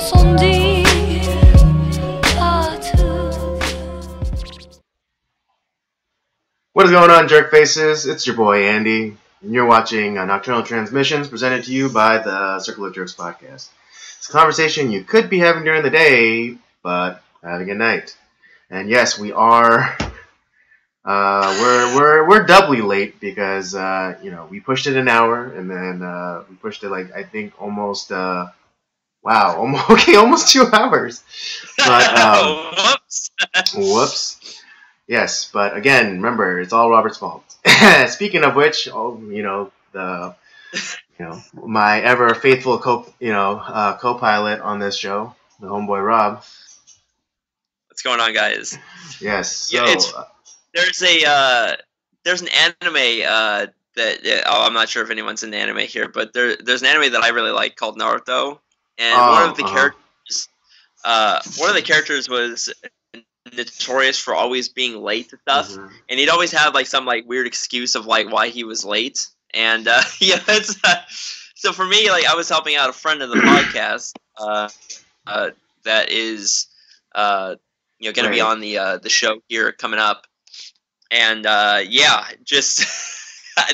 70 partout. What is going on, jerk faces? It's your boy Andy, and you're watching Nocturnal Transmissions presented to you by the Circle of Jerks podcast. It's a conversation you could be having during the day, but having at night. And yes, we are. We're doubly late because we pushed it an hour, and then we pushed it almost 2 hours. But whoops. Yes, but again, remember, it's all Robert's fault. Speaking of which, my ever faithful co-pilot on this show, the homeboy Rob. What's going on, guys? Yes. So, there's an anime I'm not sure if anyone's in the anime here, but there's an anime that I really like called Naruto, and one of the characters was notorious for always being late to stuff, and he'd always have some weird excuse of why he was late, and it's so for me, I was helping out a friend of the podcast that is going to be on the show here coming up, and just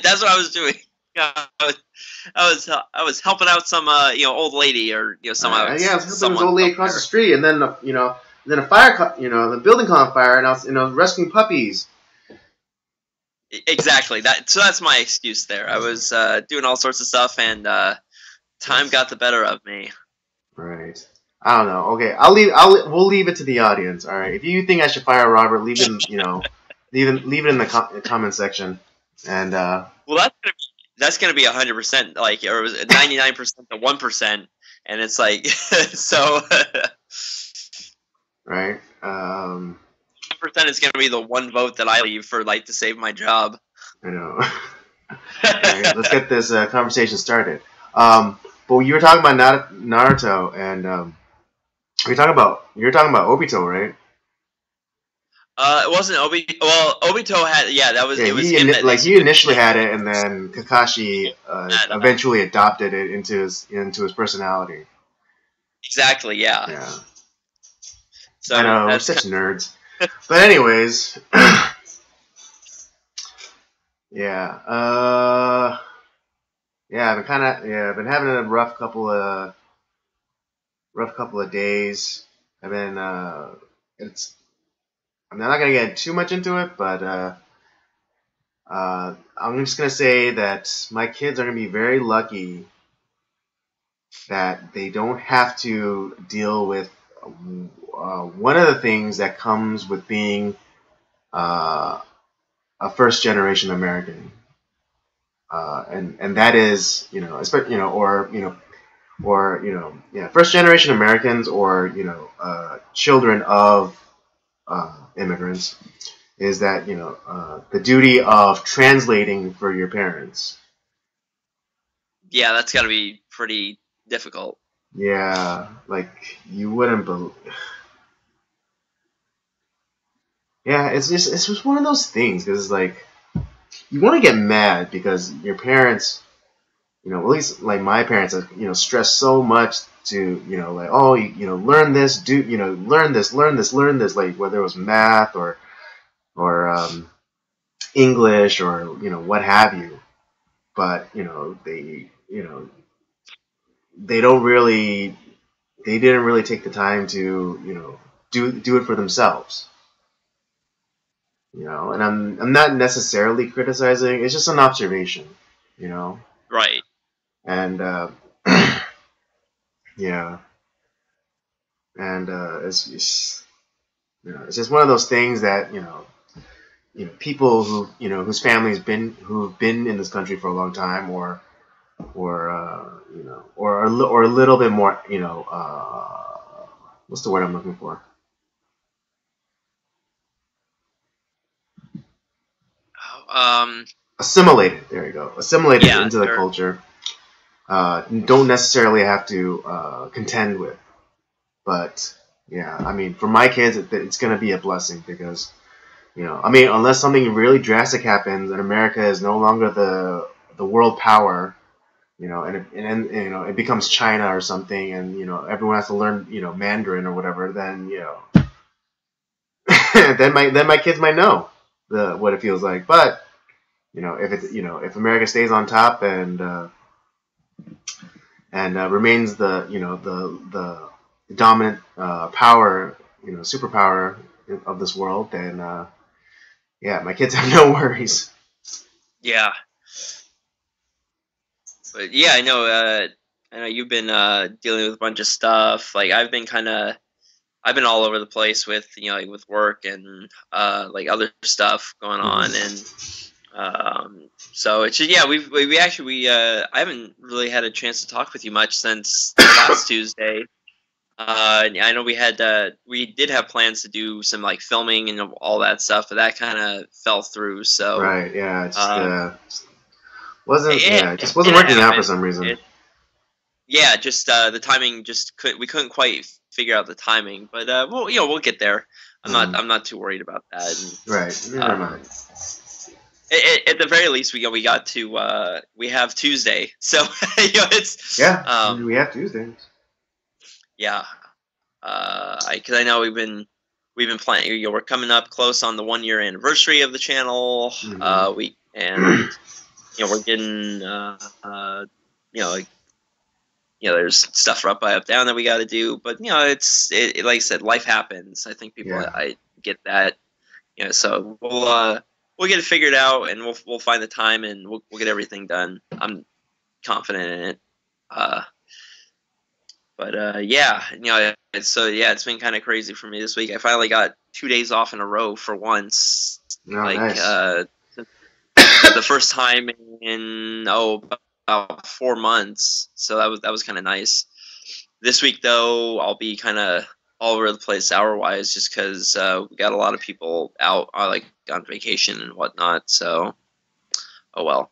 that's what I was doing. I was helping out some old lady or someone. I was helping this old lady across the street, and then then a fire, the building caught on fire, and I was, rescuing puppies. Exactly. So that's my excuse there. I was doing all sorts of stuff, and time got the better of me. Right. I don't know. Okay, we'll leave it to the audience. All right. If you think I should fire Robert, leave it, leave it in the comment section. And well, that's gonna be 100%, or 99% to 1%, and it's so. Right. 1% is going to be the one vote that I leave for to save my job. I know. All right, let's get this conversation started. But you were talking about Naruto, and you were talking about Obito, right? It wasn't Obito. Well, Obito had that was it was him. He initially had it, and then Kakashi eventually adopted it into his personality. Exactly. Yeah. Yeah. So I know, we're such nerds. But anyways, yeah, I've been having a rough couple of days. I'm not gonna get too much into it, but I'm just gonna say that my kids are gonna be very lucky that they don't have to deal with one of the things that comes with being a first-generation American, and that is first-generation Americans or children of immigrants, is that the duty of translating for your parents. Yeah, that's got to be pretty difficult. Yeah, you wouldn't believe. Yeah, it's just one of those things, because you want to get mad because your parents, at least my parents, stress so much to learn this, learn this, whether it was math or English or what have you, but they didn't really take the time to do it for themselves. And I'm not necessarily criticizing. It's just an observation, Right. And yeah, and it's just one of those things that people who whose families who've been in this country for a long time, or a little bit more, what's the word I'm looking for? Assimilated. There you go. Assimilated into the culture. Don't necessarily have to contend with, but for my kids, it's going to be a blessing because, unless something really drastic happens and America is no longer the world power, and then it becomes China or something, and everyone has to learn Mandarin or whatever, then then my kids might know what it feels like. But if America stays on top and remains the dominant power, superpower of this world, then yeah, my kids have no worries. Yeah. But yeah, I know you've been dealing with a bunch of stuff. Like I've been all over the place with like with work and like other stuff going on, and so it's just, yeah, we actually I haven't really had a chance to talk with you much since last Tuesday. I know we did have plans to do some like filming and all that stuff, but that kind of fell through. So right, yeah, it just it wasn't working out for happened. some reason. Just the timing we couldn't quite figure out the timing, but we'll get there. I'm not too worried about that. And, right, never mind. At the very least, we got to we have Tuesday, so it's we have Tuesdays. Yeah, because I know we've been planning. We're coming up close on the 1 year anniversary of the channel. We're getting there's stuff up down that we got to do, but it's like I said, life happens. I think people I get that. So we'll get it figured out, and we'll find the time, and we'll get everything done. I'm confident in it. But yeah, it's been kind of crazy for me this week. I finally got 2 days off in a row for once. Nice. The first time in about 4 months. So that was kind of nice. This week though, I'll be kind of all over the place hour-wise, just because we got a lot of people out like on vacation and whatnot. So, oh well.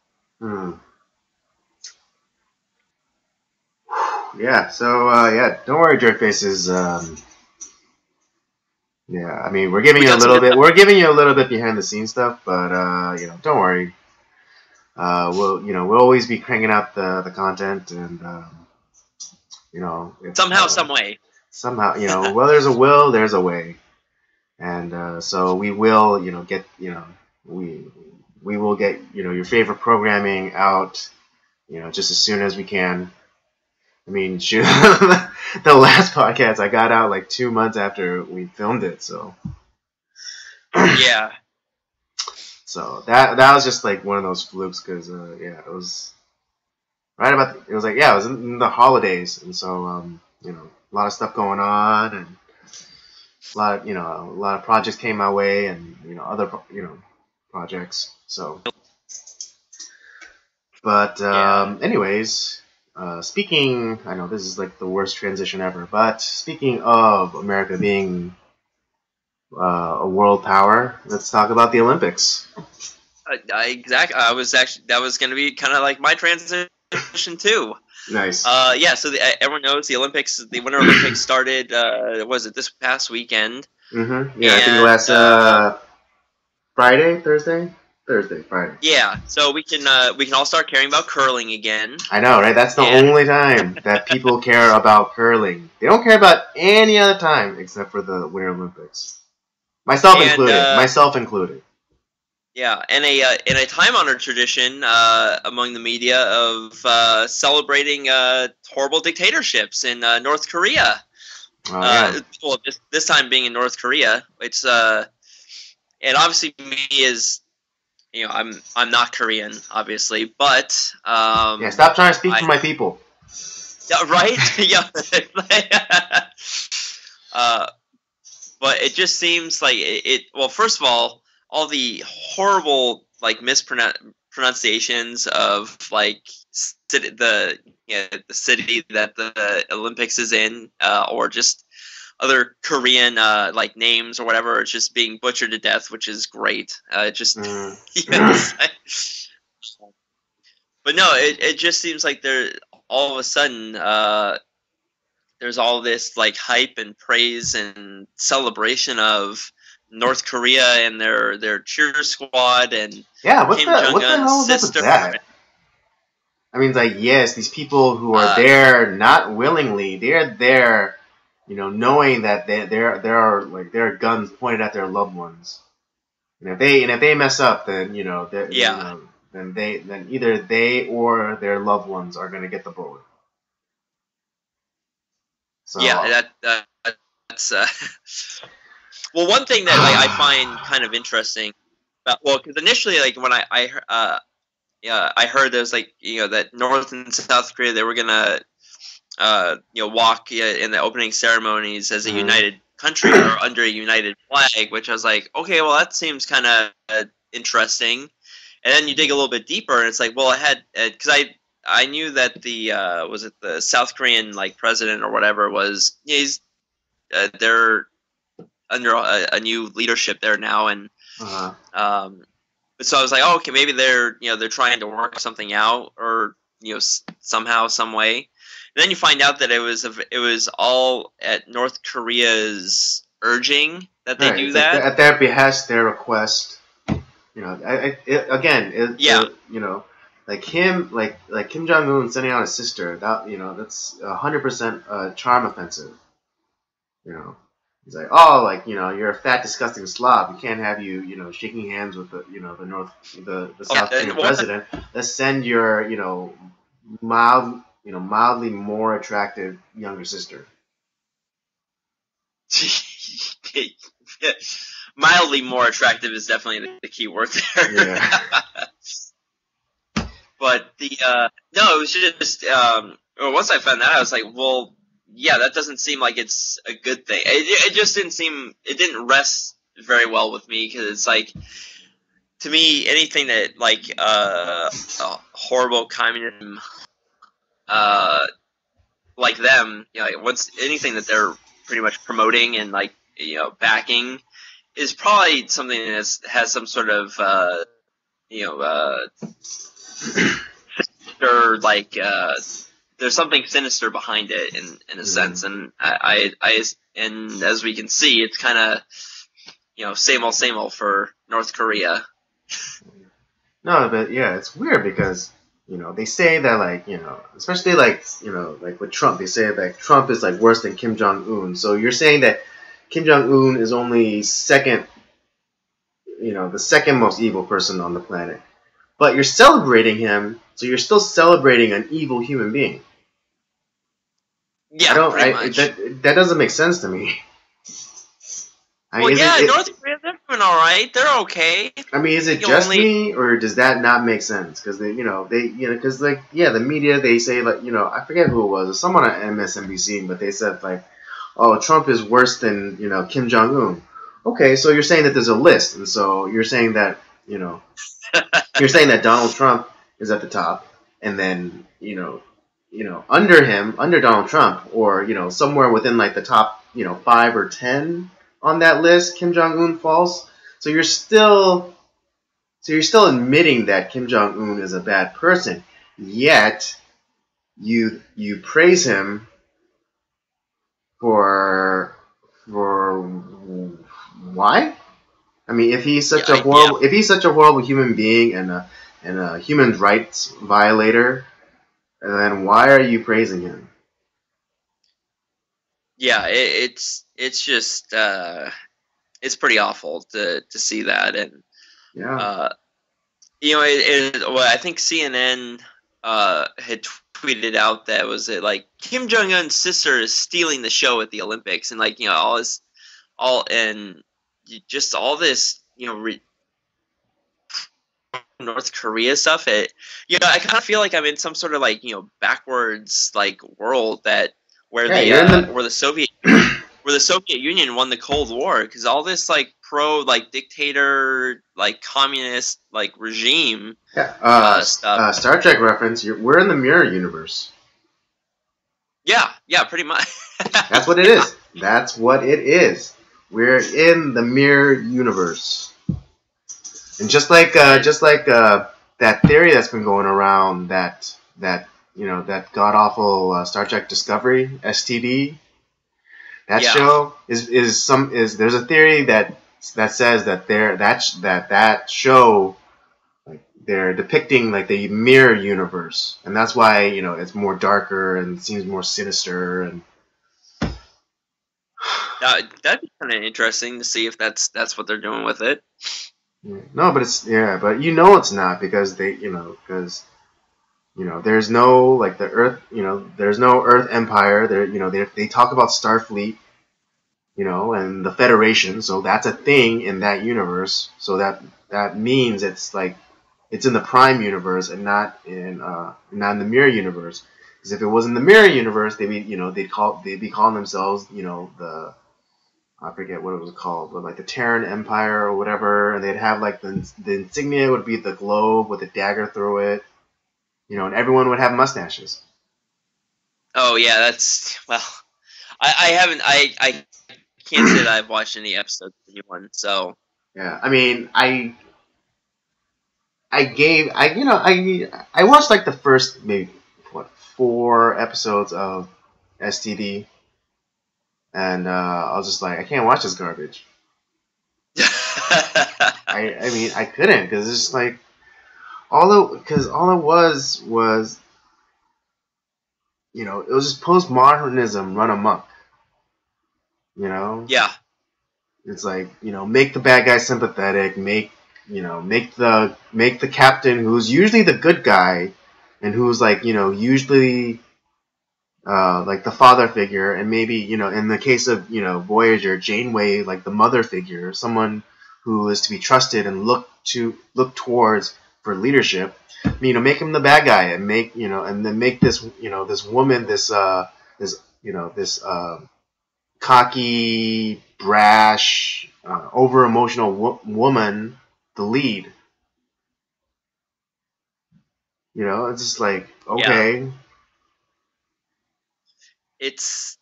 Yeah, so don't worry, Jerkfaces. Yeah, I mean we're giving you a little bit behind the scenes stuff, but don't worry. We'll always be cranking out the content, and somehow, some way. Somehow, well, there's a will, there's a way, and so we will, get, we will get, your favorite programming out, just as soon as we can. I mean, shoot, the last podcast I got out like 2 months after we filmed it, so. Yeah. So that was just like one of those flukes, because it was right about it was in the holidays, and so a lot of stuff going on, and a lot of projects came my way, and other projects. So, but anyways. Speaking, I know this is like the worst transition ever, but speaking of America being a world power, let's talk about the Olympics. Exactly. That was going to be kind of like my transition too. Nice. So everyone knows the Winter Olympics started. Was it this past weekend? Mm-hmm. Yeah, and, I think last Thursday. Friday. Yeah, so we can all start caring about curling again. I know, right? That's the only time that people care about curling. They don't care about any other time except for the Winter Olympics. Myself included. Yeah, and a time-honored tradition among the media of celebrating horrible dictatorships in North Korea. Oh, yeah. Well, this time being in North Korea, it's and obviously me as I'm not Korean, obviously, but stop trying to speak for my people. Yeah, right. Yeah. But it just seems like it. Well, first of all the horrible like mispronunciations of like the city that the Olympics is in, or just other Korean like names or whatever. It's just being butchered to death, which is great. But no, it just seems like there all of a sudden there's all this like hype and praise and celebration of North Korea and their cheer squad and what the hell is up with that? I mean, like, yes, these people who are Uh, there not willingly, they're there, knowing that there are guns pointed at their loved ones, and if they mess up, then yeah, then either they or their loved ones are gonna get the bullet. yeah. So, That's well, one thing that like I find kind of interesting. Well, because initially, like when yeah, I heard there's like that North and South Korea they were gonna walk in the opening ceremonies as a united country or under a united flag, which I was like, okay, well that seems kind of interesting. And then you dig a little bit deeper, and it's like, well, I had because I knew that the was it the South Korean like president or whatever was he's they're under a new leadership there now, and so I was like, oh, okay, maybe they're trying to work something out, or somehow, some way. And then you find out that it was all at North Korea's urging that they do it's that. like at their behest, their request. Like him, like Kim Jong Un sending out his sister. That's 100% charm offensive. He's like, oh, like you're a fat, disgusting slob. We can't have you, shaking hands with the South Korean president. Let's send your, mildly more attractive younger sister. Mildly more attractive is definitely the key word there. Yeah. But no, it was just once I found that out, I was like, well, yeah, that doesn't seem like it's a good thing. It just it didn't rest very well with me, because it's like, to me, anything that like horrible communism like them, like what's anything that they're pretty much promoting and like backing is probably something that has some sort of or like there's something sinister behind it in a sense, and I and as we can see, it's kind of same old for North Korea. No, but yeah, it's weird because they say that like especially like like with Trump, they say that Trump is like worse than Kim Jong Un. So you're saying that Kim Jong Un is only second, the second most evil person on the planet. But you're celebrating him, so you're still celebrating an evil human being. Yeah, pretty much. That doesn't make sense to me. North Korea, they're doing all right. They're okay. I mean, is it just me, or does that not make sense? Because because the media, they say like I forget who it was, someone on MSNBC, but they said like, oh, Trump is worse than Kim Jong Un. Okay, so you're saying that there's a list, and so you're saying that you're saying that Donald Trump is at the top, and then under him, under Donald Trump, or somewhere within like the top 5 or 10 on that list, Kim Jong Un falls. So you're still admitting that Kim Jong Un is a bad person, yet you praise him for why? I mean, if he's such a horrible human being and a human rights violator, then why are you praising him? Yeah, it's just it's pretty awful to see that, and yeah, well, I think CNN had tweeted out that was it like Kim Jong Un's sister is stealing the show at the Olympics, and like all this North Korea stuff. I kind of feel like I'm in some sort of like backwards like world where the Soviet Union won the Cold War, because all this like pro like dictator like communist like regime stuff. Star Trek reference. We're in the mirror universe. Yeah, pretty much. That's what it is. That's what it is. We're in the mirror universe. And just like that theory that's been going around that god awful Star Trek Discovery STD, that show is there's a theory that says that that show like they're depicting like the mirror universe, and that's why it's more darker and seems more sinister. And that'd be kind of interesting to see if that's what they're doing with it. no, but but it's not, because there's no like the Earth, there's no Earth Empire. They talk about Starfleet, and the Federation, so that's a thing in that universe. So that means it's like it's in the Prime universe and not in the Mirror universe. Because if it was in the Mirror universe, they'd be calling themselves, the, I forget what it was called, but like the Terran Empire or whatever, and they'd have like the insignia would be the globe with a dagger through it, and everyone would have mustaches. Oh yeah, that's well. I haven't. I can't say that I've watched any episodes of the new one. So yeah, I mean, I watched like the first maybe 4 episodes of STD, and I was just like, I can't watch this garbage. I mean, I couldn't, because it's just like all it was it was just postmodernism run amok. Yeah. It's like, make the bad guy sympathetic, make the captain, who's usually the good guy and who's like, usually like the father figure, and maybe, in the case of, Voyager, Janeway, like the mother figure, someone who is to be trusted and look towards for leadership. Make him the bad guy, and and then make this, this woman, this cocky, brash, over emotional woman the lead. It's just like, okay. Yeah. It's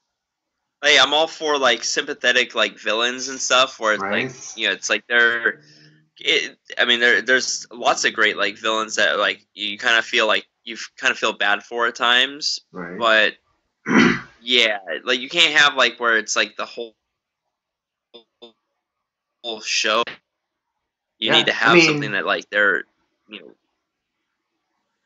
like, I'm all for like sympathetic like villains and stuff, where it's right? like, it's like I mean, there's lots of great like villains that like you kind of feel bad for at times, Right. but yeah, like you can't have like where it's like the whole show. You need to have something that like they're,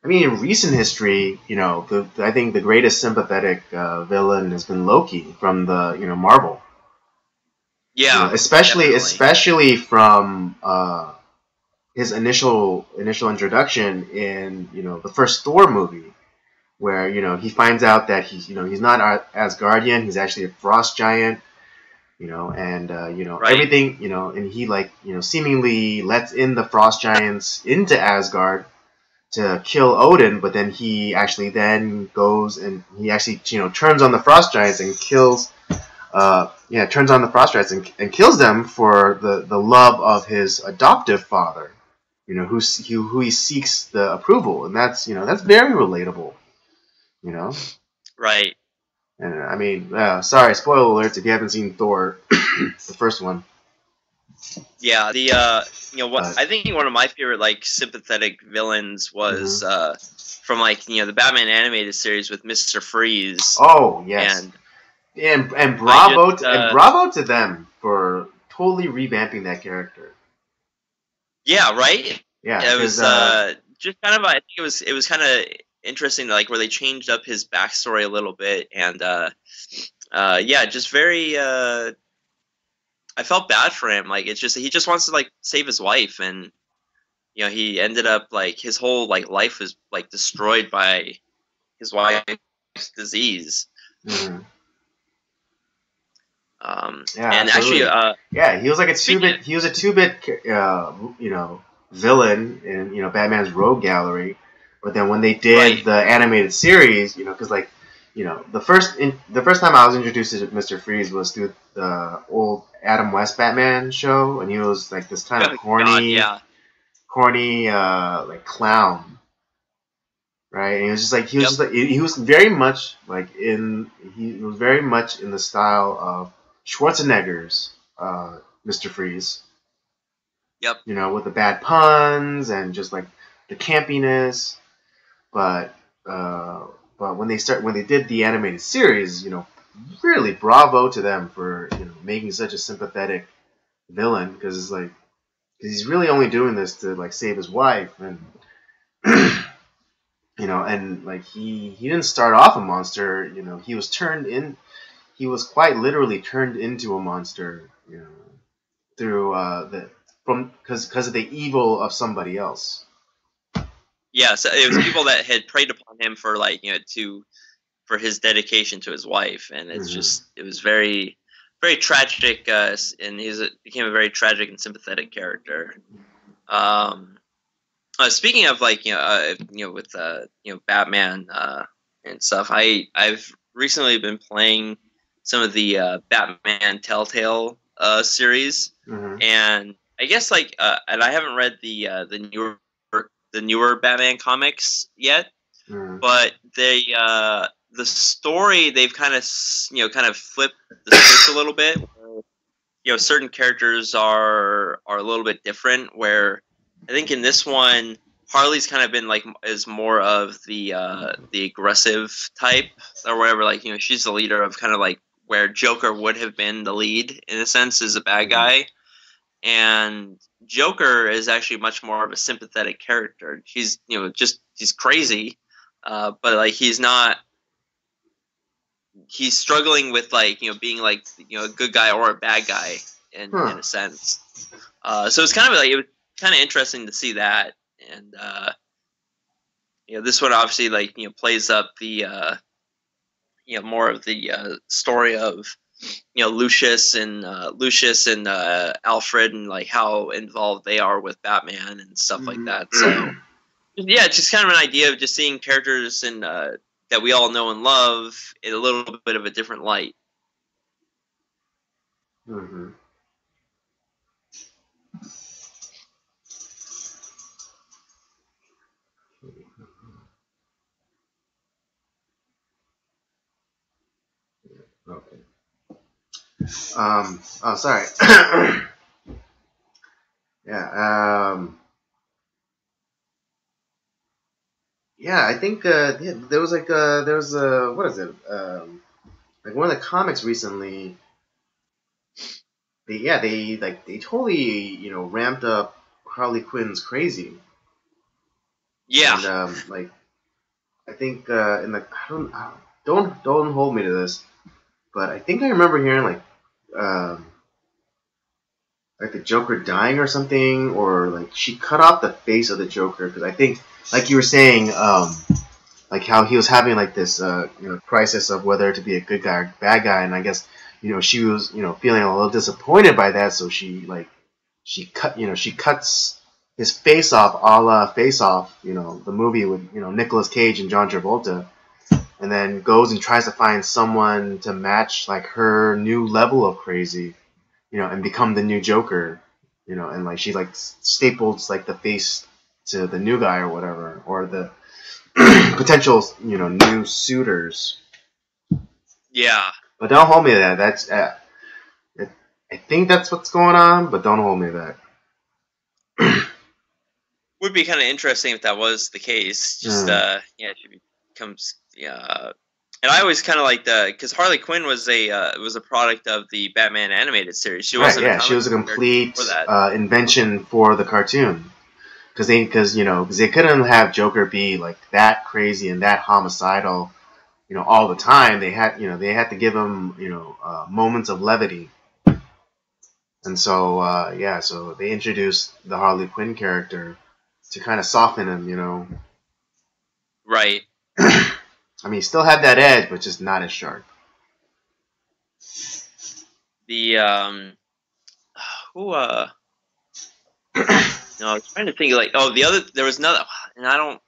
in recent history, I think the greatest sympathetic villain has been Loki from the Marvel. Yeah, especially from his initial introduction in the first Thor movie, where he finds out that he's not Asgardian, he's actually a frost giant, and right. everything, and he like seemingly lets in the frost giants into Asgard to kill Odin, but then he actually then goes and he actually turns on the frost giants and kills turns on the frost giants and kills them for the love of his adoptive father, who he seeks the approval, and that's very relatable, Right. And I mean, sorry, spoiler alerts if you haven't seen Thor, the first one. Yeah, what I think one of my favorite like sympathetic villains was from like the Batman animated series with Mr. Freeze. Oh yes, and bravo to them for totally revamping that character. Yeah, right. Yeah, it was just kind of, I think it was kind of interesting, like where they changed up his backstory a little bit, and yeah, just very. I felt bad for him. Like, it's just he just wants to like save his wife, and he ended up like his whole like life was like destroyed by his wife's disease. Mm-hmm. Yeah, and absolutely. Actually, he was like a 2-bit. He was a 2-bit, villain in Batman's Rogue Gallery. But then when they did the animated series, because like the first time I was introduced to Mr. Freeze was through the old Adam West Batman show, and he was like this kind of corny, like clown, right? And it was just like he was just like he was very much like he was very much in the style of Schwarzenegger's Mr. Freeze. Yep. With the bad puns and just like the campiness, but when they did the animated series, really bravo to them for making such a sympathetic villain, because he's really only doing this to like save his wife, and You know, and like he didn't start off a monster. You know, he was turned in. He was quite literally turned into a monster. You know, through the from because of the evil of somebody else. Yeah, so it was people that had preyed upon him for like for his dedication to his wife, and it's just it was very very tragic, and became a very tragic and sympathetic character. Speaking of like with Batman and stuff, I've recently been playing some of the Batman Telltale series, and I guess and I haven't read the newer Batman comics yet, but the story they've kind of flipped the script a little bit. Where, certain characters are a little bit different. Where I think in this one, Harley's kind of been is more of the aggressive type or whatever. She's the leader of kind of where Joker would have been the lead in a sense as a bad guy, and Joker is actually much more of a sympathetic character. He's he's crazy, but he's not. He's struggling with being a good guy or a bad guy in a sense. So it's kind of it was kind of interesting to see that, and this one obviously plays up the more of the story of Lucius and Alfred and how involved they are with Batman and stuff like that. So yeah, it's just kind of an idea of just seeing characters and that we all know and love in a little bit of a different light. Mm-hmm. Okay. Oh, sorry. Yeah. Yeah, I think there was what is it? One of the comics recently. They totally ramped up Harley Quinn's crazy. Yeah. And I think in the don't hold me to this, but I think I remember hearing the Joker dying or something, or she cut off the face of the Joker, because I think like you were saying, how he was having this crisis of whether to be a good guy or bad guy, and I guess she was feeling a little disappointed by that, so she cuts his face off, a la Face Off, the movie with Nicolas Cage and John Travolta, and then goes and tries to find someone to match her new level of crazy, and become the new Joker, and she staples the face to the new guy or whatever, or the potential new suitors. Yeah. But don't hold me to that. That's I think that's what's going on, but don't hold me to that. Would be kind of interesting if that was the case. Just it becomes and I always kind of like because Harley Quinn was a product of the Batman animated series. She wasn't she was a complete invention for the cartoon. Because they couldn't have Joker be that crazy and that homicidal, all the time. They had to give him moments of levity. And so so they introduced the Harley Quinn character to kind of soften him, Right. I mean, he still had that edge, but just not as sharp. The who no, I was trying to think there was another, and I don't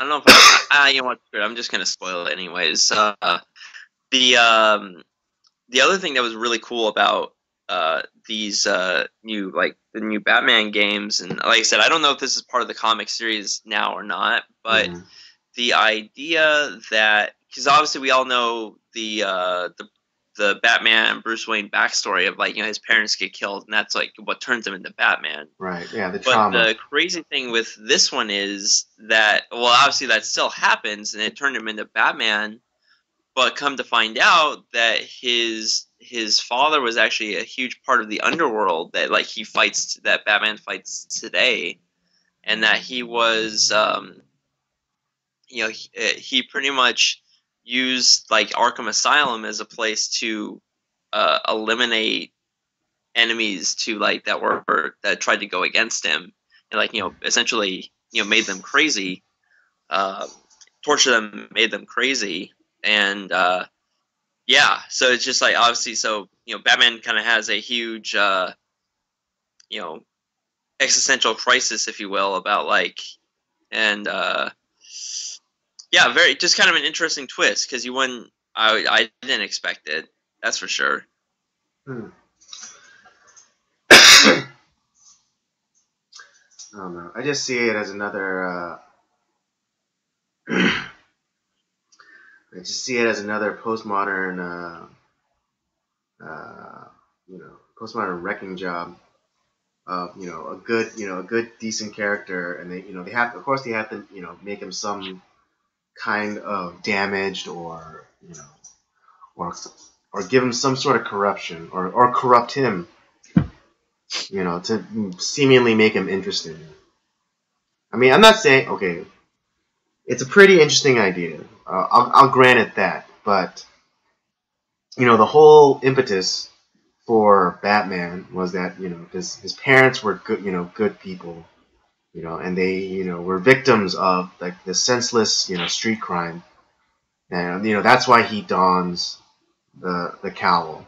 know if I'm just gonna spoil it anyways. The other thing that was really cool about these the new Batman games, and like I said, I don't know if this is part of the comic series now or not, but the idea that, because obviously we all know the Batman Bruce Wayne backstory of his parents get killed, and that's what turns him into Batman. Right. Yeah. The trauma. But the crazy thing with this one is that, well, obviously that still happens, and it turned him into Batman. But come to find out that his father was actually a huge part of the underworld that that Batman fights today. and that he was, he pretty much used like Arkham Asylum as a place to eliminate enemies to like that tried to go against him, and like essentially made them crazy, torture them, made them crazy, and yeah, so it's just like obviously, so Batman kind of has a huge existential crisis, if you will, about like, and yeah, very just kind of an interesting twist because you wouldn't, I didn't expect it, that's for sure. Hmm. I don't know. I just see it as another. I just see it as another postmodern, uh, postmodern wrecking job of a good decent character, and they have, of course, they have to make him some kind of damaged, or or or give him some sort of corruption, or corrupt him, to seemingly make him interesting. I mean, I'm not saying, okay, it's a pretty interesting idea. I'll grant it that, but the whole impetus for Batman was that his parents were good, good people, and they were victims of like the senseless street crime, and that's why he dons the cowl.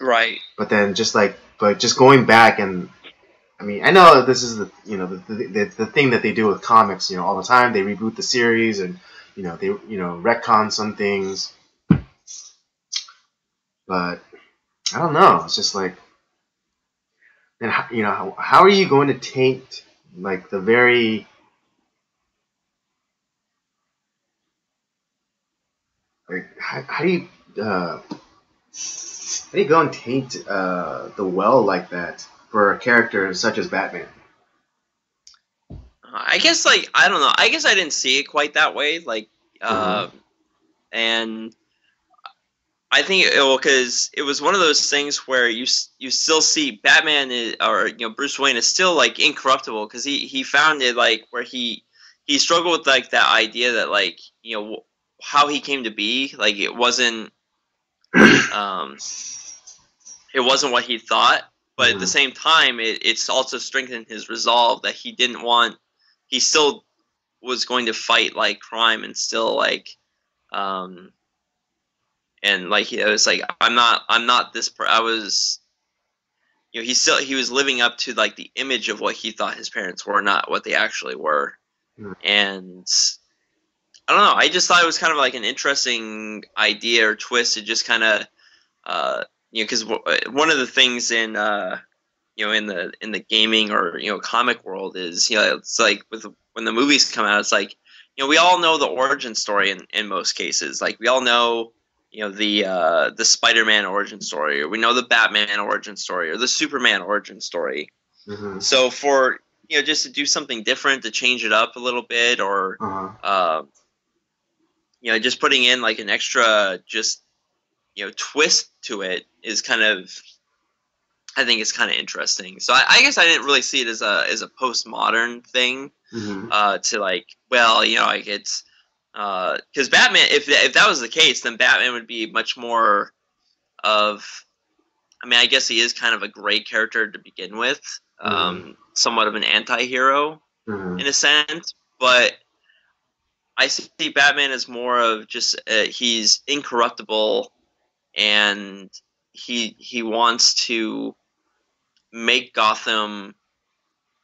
Right. But then just going back, and I mean, I know this is the thing that they do with comics, all the time. They reboot the series, and they retcon some things, but I don't know. It's just like, and how are you going to taint like the very, like how do you go and taint the well like that for a character such as Batman? I guess, like, I don't know. I guess I didn't see it quite that way. Like, and I think because it was one of those things where you still see Batman or Bruce Wayne is still like incorruptible because he found it like where he struggled with like that idea that like how he came to be, like it wasn't what he thought, but at the same time it's also strengthened his resolve that he still was going to fight like crime and still like and like it was like I'm not this I was he was living up to like the image of what he thought his parents were, not what they actually were. And I don't know, I just thought it was kind of like an interesting idea or twist to just kind of because one of the things in in the gaming or comic world is it's like when the movies come out, it's like we all know the origin story in most cases. Like we all know the Spider-Man origin story, or we know the Batman origin story, or the Superman origin story. So for just to do something different, to change it up a little bit, or just putting in like an extra just twist to it is kind of, I think it's kind of interesting. So I guess I didn't really see it as a postmodern thing to like, well, like it's because Batman, if that was the case, then Batman would be much more of, I mean, I guess he is kind of a great character to begin with, somewhat of an anti-hero in a sense, but I see Batman as more of just he's incorruptible, and he wants to make Gotham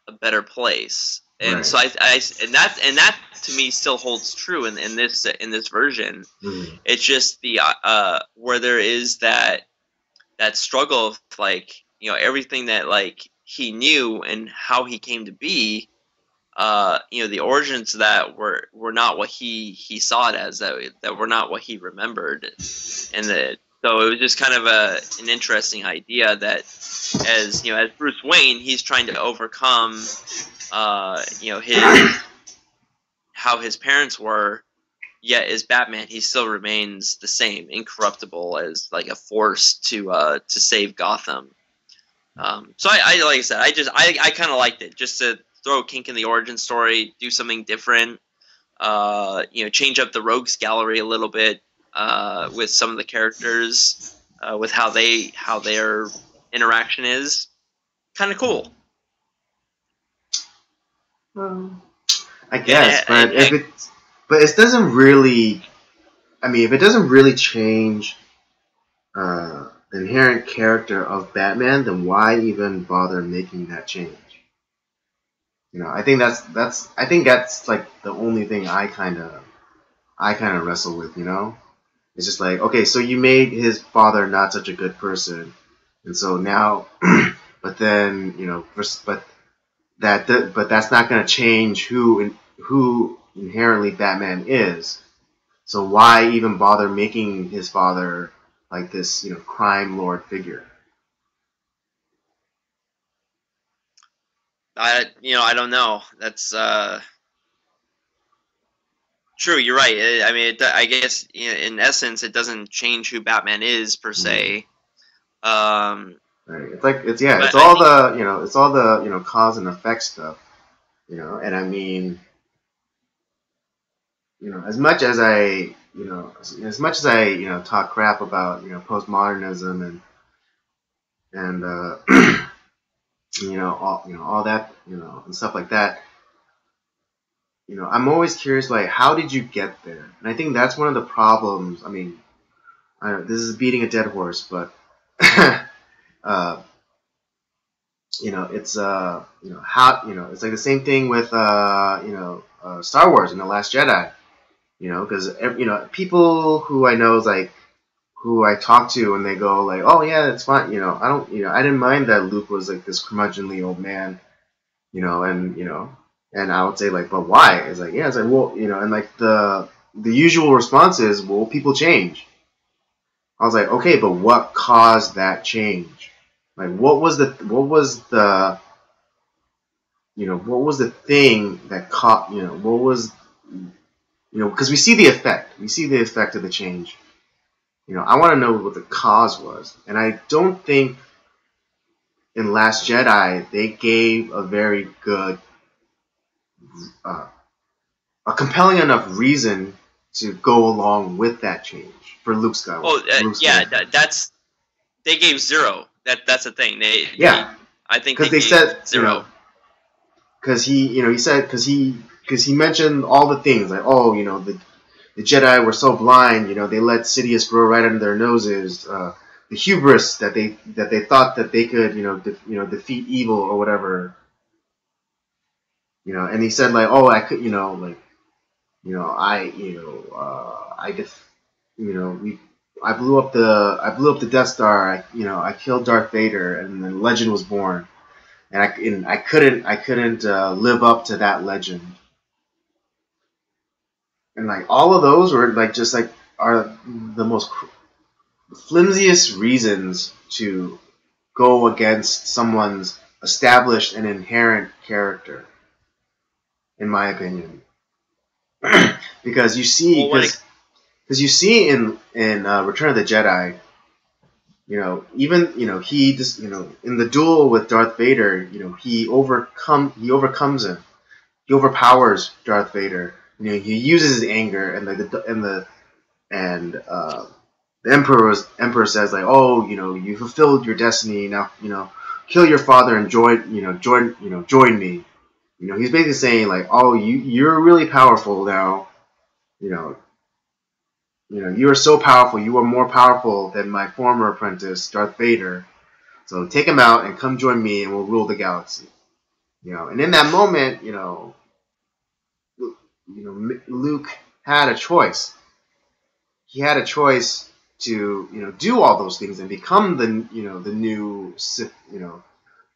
a better place, and so I and that to me still holds true in this version. It's just the where there is that struggle of like everything that like he knew and how he came to be. The origins that were not what he saw it as, that were not what he remembered, and that so it was just kind of an interesting idea that as Bruce Wayne, he's trying to overcome his how his parents were, yet as Batman he still remains the same, incorruptible, as like a force to save Gotham. So I like I said, I kind of liked it just to throw a kink in the origin story, do something different. Change up the rogues gallery a little bit with some of the characters, with how their interaction is. Kind of cool. I guess, but it doesn't really. I mean, if it doesn't really change the inherent character of Batman, then why even bother making that change? I think that's like the only thing I kind of wrestle with. It's just like, okay, so you made his father not such a good person, and so now, but then but that's not going to change who inherently Batman is. So why even bother making his father like this, crime lord figure? I don't know. That's true. You're right. I mean, I guess in essence, it doesn't change who Batman is per se. Right. It's all the cause and effect stuff. And I mean, as much as I talk crap about postmodernism and all that and stuff like that. I'm always curious, like, how did you get there? And I think that's one of the problems. I mean, this is beating a dead horse, but it's how it's like the same thing with Star Wars and the Last Jedi. Because people who I know is like who I talk to and they go like, oh yeah, it's fine. I didn't mind that Luke was like this curmudgeonly old man. And I would say like, but why? It's like, yeah, it's like, well, and like the usual response is, well, people change. I was like, okay, but what caused that change? Like, what was the thing that caught, what was, because we see the effect of the change. I want to know what the cause was, and I don't think in Last Jedi they gave a very good, a compelling enough reason to go along with that change for Luke Skywalker. Well, that's they gave zero. That's the thing. I think because they said zero. Because he mentioned all the things like, oh, the Jedi were so blind, they let Sidious grow right under their noses. The hubris that they thought that they could defeat evil or whatever. And he said like, oh, I could I blew up the Death Star. I killed Darth Vader, and then Legend was born, and I couldn't live up to that legend. And like all of those were like just like are the most flimsiest reasons to go against someone's established and inherent character, in my opinion. Because you see, because you see in Return of the Jedi, even he just in the duel with Darth Vader, he overcomes him, he overpowers Darth Vader. He uses his anger, and the emperor says like, oh, you fulfilled your destiny, now kill your father and join me. He's basically saying like, oh, you're really powerful now. You are so powerful. You are more powerful than my former apprentice, Darth Vader. So take him out and come join me, and we'll rule the galaxy. And in that moment, Luke had a choice. He had a choice to do all those things and become the new Sith,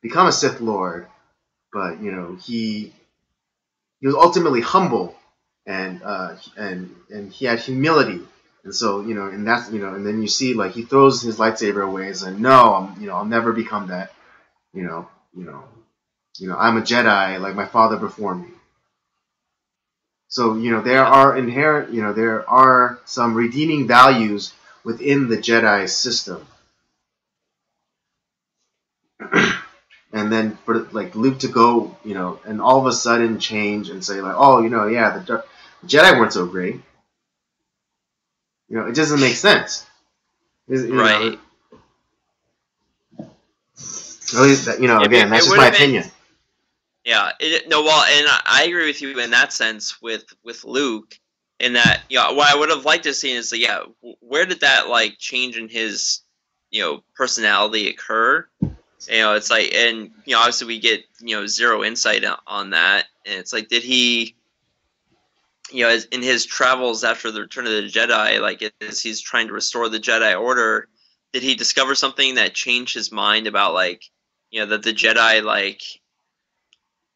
become a Sith Lord. But he was ultimately humble, and he had humility. And so, and that's, and then you see, like, he throws his lightsaber away and says, no, I'll never become that. I'm a Jedi like my father before me. So, there are inherent, there are some redeeming values within the Jedi system. and then for like Luke to go, and all of a sudden change and say like, oh, yeah, the Jedi weren't so great. It doesn't make sense. Right. At least, again, that's just my opinion. Yeah. No, well, and I agree with you in that sense with Luke, in that, what I would have liked to see is, where did that, like, change in his, personality occur? It's like, and, obviously we get, zero insight on that. And it's like, did he, in his travels after the Return of the Jedi, like, as he's trying to restore the Jedi Order, did he discover something that changed his mind about, like, that the Jedi, like,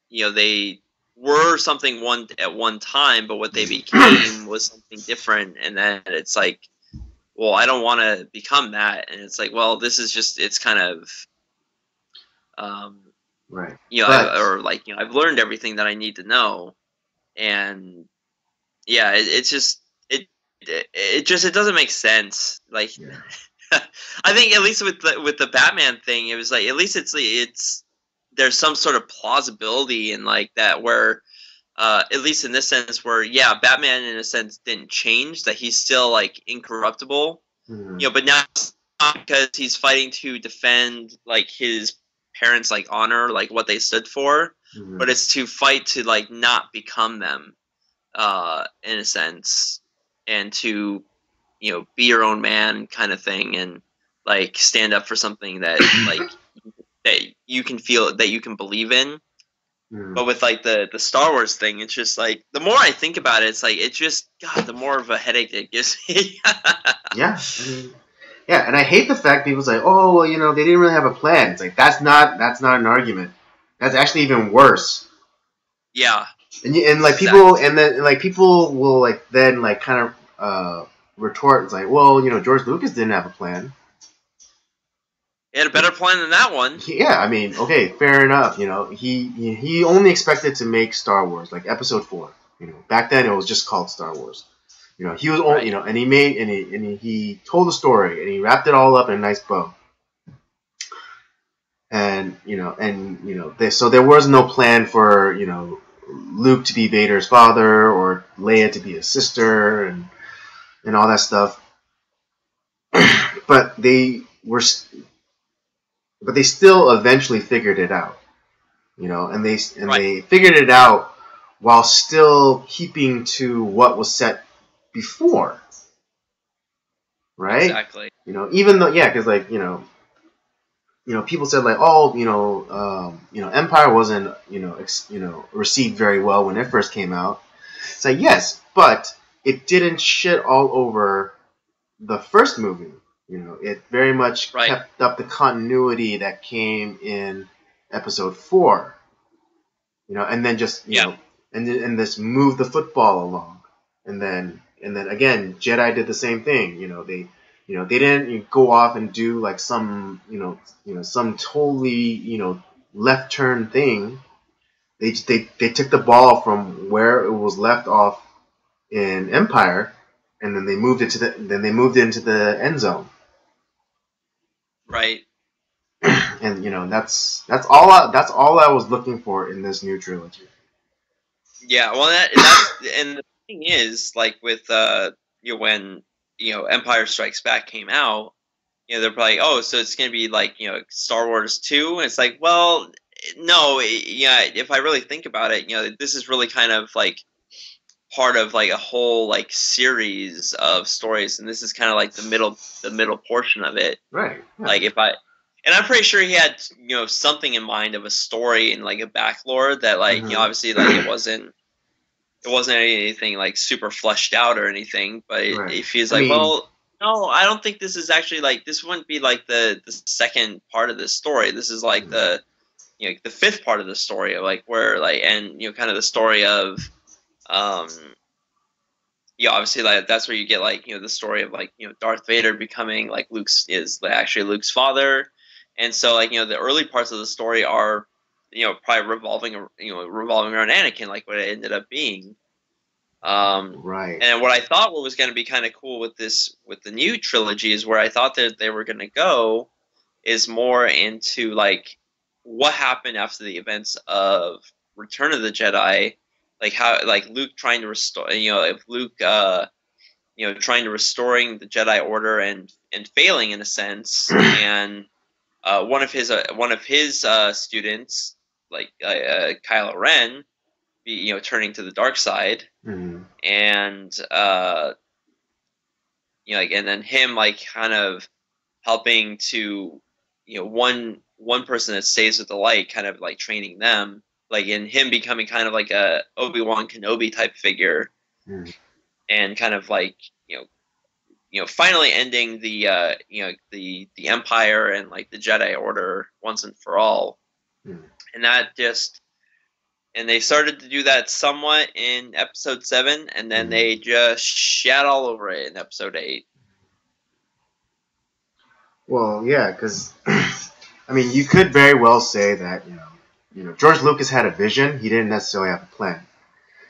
they were something at one time, but what they became was something different, and then it's like, well, I don't want to become that, and it's like, well, this is just, it's kind of, right, I've learned everything that I need to know, and it's just it doesn't make sense. Like, I think at least with the Batman thing, it was like, at least it's there's some sort of plausibility in, like, that, where at least in this sense, where Batman in a sense didn't change, that he's still, like, incorruptible, but now it's not because he's fighting to defend, like, his parents', like, honor, like, what they stood for, but it's to fight to, like, not become them, in a sense, and to be your own man kind of thing, and, like, stand up for something that like that you can feel, that you can believe in. But with, like, the Star Wars thing, it's just like, the more I think about it, it's like, it's just, God, the more of a headache it gives me. Yeah. And I hate the fact people say, oh, well, they didn't really have a plan. It's like, that's not an argument. That's actually even worse. Yeah. And like, people, and then, like, people will, like, then, like, kind of retort. It's like, well, George Lucas didn't have a plan. He had a better plan than that one. Yeah, I mean, okay, fair enough. He only expected to make Star Wars, like, Episode 4. Back then it was just called Star Wars. He was only, and he made, and he told the story, and he wrapped it all up in a nice bow. And so there was no plan for Luke to be Vader's father, or Leia to be his sister, and all that stuff. But they still eventually figured it out, and they figured it out while still keeping to what was set before, right? Exactly. Even though, because, like, people said, like, oh, Empire wasn't, received very well when it first came out. It's like, yes, but it didn't shit all over the first movie. It very much kept up the continuity that came in Episode 4. And then just and just moved the football along. And then again, Jedi did the same thing. They didn't go off and do, like, some some totally left turn thing. They took the ball from where it was left off in Empire, and then they moved it into the end zone. Right. And that's all I was looking for in this new trilogy. Yeah, well, that's and the thing is, like, with when Empire Strikes Back came out, they're probably, oh, so it's gonna be like Star Wars 2, and it's like, well, no, if I really think about it, this is really kind of like part of, like, a whole, like, series of stories, and this is kind of like the middle portion of it, right? Yeah. Like, and I'm pretty sure he had something in mind of a story and, like, a backlore that, like, obviously, like, it wasn't anything, like, super fleshed out or anything, but if he's like, well, no, I don't think this is actually, like, this wouldn't be, like, the second part of this story. This is, like, the the fifth part of the story, like, where, like, and kind of the story of obviously, like, that's where you get, like, the story of, like, Darth Vader becoming, like, actually Luke's father. And so, like, the early parts of the story are, probably revolving around Anakin, like what it ended up being. Right. And what I thought was going to be kind of cool with the new trilogy is where I thought that they were going to go is more into, like, what happened after the events of Return of the Jedi, like how like Luke trying to restore, if Luke trying to restoring the Jedi Order and failing in a sense, and one of his students, like Kylo Ren, turning to the dark side, and and then him like kind of helping to one person that stays with the light, kind of like training them, like in him becoming kind of like a Obi-Wan Kenobi type figure, and kind of like finally ending the the Empire and like the Jedi Order once and for all. And that just and they started to do that somewhat in Episode 7, and then they just shat all over it in Episode 8. Well, yeah, because I mean, you could very well say that George Lucas had a vision; he didn't necessarily have a plan,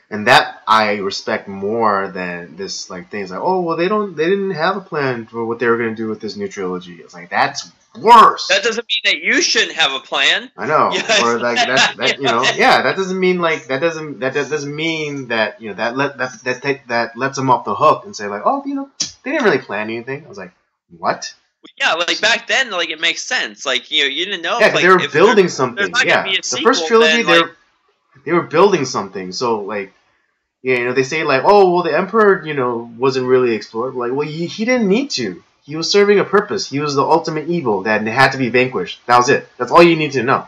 and that I respect more than this like things like, oh well, they didn't have a plan for what they were going to do with this new trilogy. It's like that's worse. That doesn't mean that you shouldn't have a plan. I know, or like that that doesn't mean like that doesn't mean that that lets them off the hook and say like, oh they didn't really plan anything. I was like, what? Yeah, like back then, like it makes sense. Like you didn't know. Yeah, like, they were building something. Yeah, the sequel, first trilogy, then, they were building something. So like, yeah, they say like, oh well, the Emperor, wasn't really explored. Like, well, he didn't need to. He was serving a purpose. He was the ultimate evil that had to be vanquished. That was it. That's all you need to know.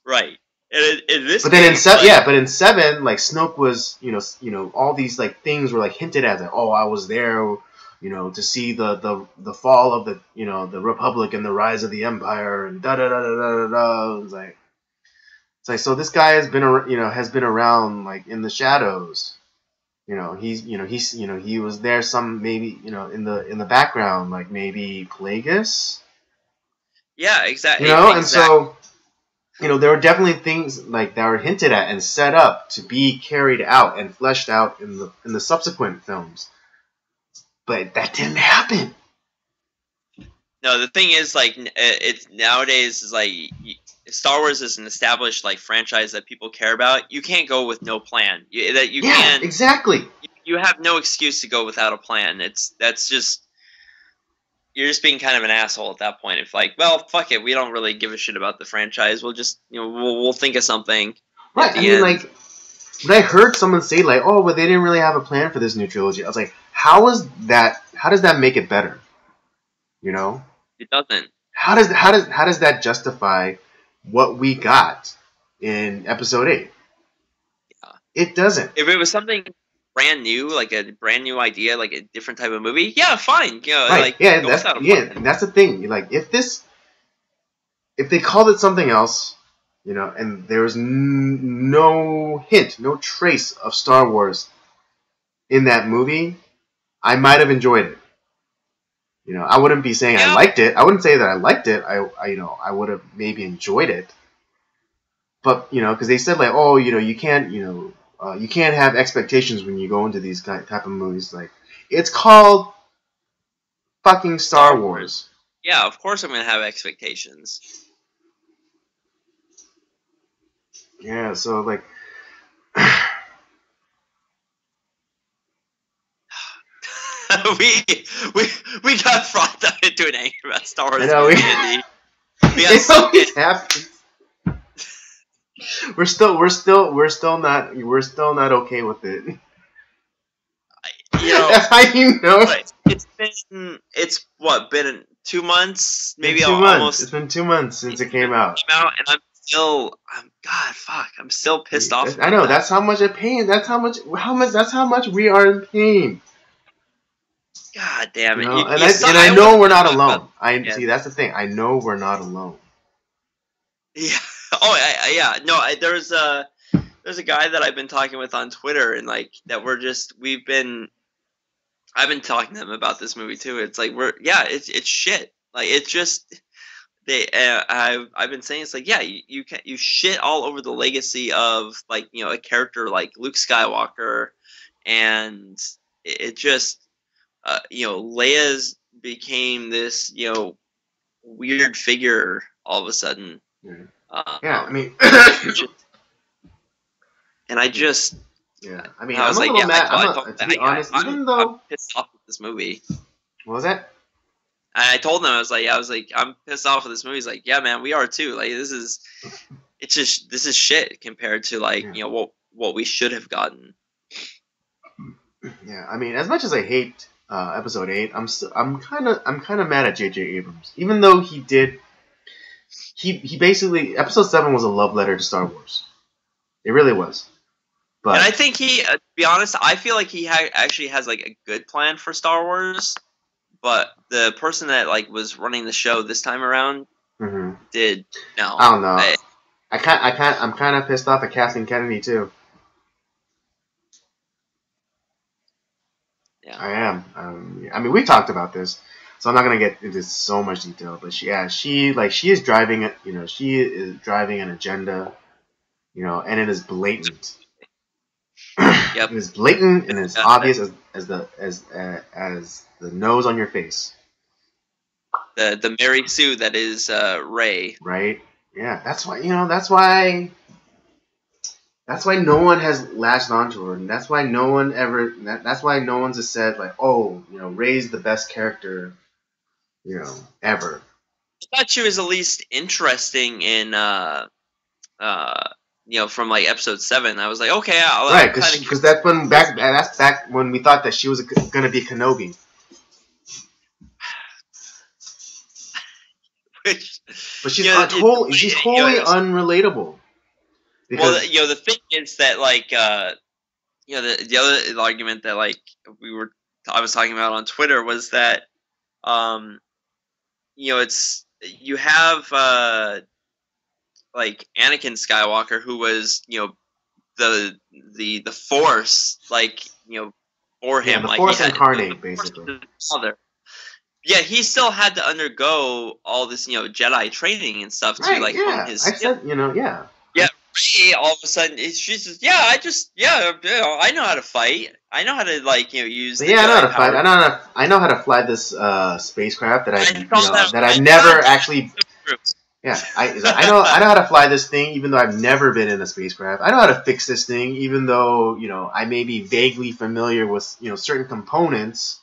Right. In this but then in 7, like Snoke was, all these like things were like hinted at. Like, oh, I was there. To see the fall of the the Republic and the rise of the Empire and da da da da da da. It's like so this guy has been around like in the shadows. He was there some maybe in the background like maybe Plagueis. Yeah, exactly. And so there were definitely things like that were hinted at and set up to be carried out and fleshed out in the subsequent films. But that didn't happen. No, the thing is, like, it's nowadays is like Star Wars is an established like franchise that people care about. You can't go with no plan. Can't exactly. You have no excuse to go without a plan. That's just you're just being kind of an asshole at that point. If like, well, fuck it, we don't really give a shit about the franchise. We'll just we'll think of something. Right. I mean, like, when I heard someone say like, oh, but they didn't really have a plan for this new trilogy, I was like, how does that make it better? It doesn't. How does that justify what we got in Episode 8? Yeah. It doesn't. If it was something brand new, like a brand new idea, like a different type of movie, yeah, fine. Right. Like and that's the thing. Like if they called it something else, and there was no hint, no trace of Star Wars in that movie, I might have enjoyed it. I wouldn't be saying I liked it. I wouldn't say that I liked it. I would have maybe enjoyed it. But because they said like, oh, you can't, you can't have expectations when you go into these type of movies. Like, it's called fucking Star Wars. Yeah, of course I'm gonna have expectations. Yeah, so like. we got brought up into an anger about Star Wars. I know, it always happens. We're still not okay with it. That's how you know. It's been 2 months, maybe 2 months. Almost. It's been 2 months since it came out. And I'm still pissed off. I know that's how much I'm paying. That's how much we are in pain. God damn it! I know we're not alone. See, that's the thing. I know we're not alone. Yeah. Oh, yeah. No, there's a guy that I've been talking with on Twitter, and like that I've been talking to them about this movie too. It's like it's shit. Like it's just I've been saying it's like you shit all over the legacy of like a character like Luke Skywalker, and it just Leia's became this weird figure all of a sudden. Mm-hmm. Yeah, I mean, and I just yeah, I mean, I was I'm a like, little yeah, mad. To be I, honest, even I'm though pissed off with this movie. what was that? And I told them I was like, I'm pissed off with this movie. He's like, yeah, man, we are too. Like, this is shit compared to like what we should have gotten. Yeah, I mean, as much as I hate Episode 8, I'm kind of mad at J.J. Abrams, even though he basically Episode 7 was a love letter to Star Wars. It really was. But and I think to be honest, I feel like he actually has like a good plan for Star Wars. But the person that like was running the show this time around did no. I don't know. I'm kind of pissed off at Kathleen Kennedy too. Yeah, I am. I mean, we talked about this, so I'm not gonna get into so much detail. But she is driving it. She is driving an agenda. And it is blatant. Yep. It is blatant and as obvious as the nose on your face. The Mary Sue that is Rey. Right. Yeah. That's why. That's why no one has latched onto her, and that's why no one ever. That's why no one's said like, oh, Rey's the best character, ever. I thought she was at least interesting in from like Episode 7. I was like, okay, right, because that's back when we thought that she was gonna be Kenobi. But she's totally unrelatable. Well, the thing is that like the other argument that like I was talking about on Twitter was that it's you have like Anakin Skywalker, who was the Force, like for him, the like Force incarnate, basically. Yeah, he still had to undergo all this Jedi training and stuff right, to like hone his skill. Yeah, all of a sudden she's just I know how to fight. I know how to like use. I know how to fight. I know how to fly this spacecraft that I've never actually. Yeah, I know how to fly this thing, even though I've never been in a spacecraft. I know how to fix this thing, even though I may be vaguely familiar with certain components.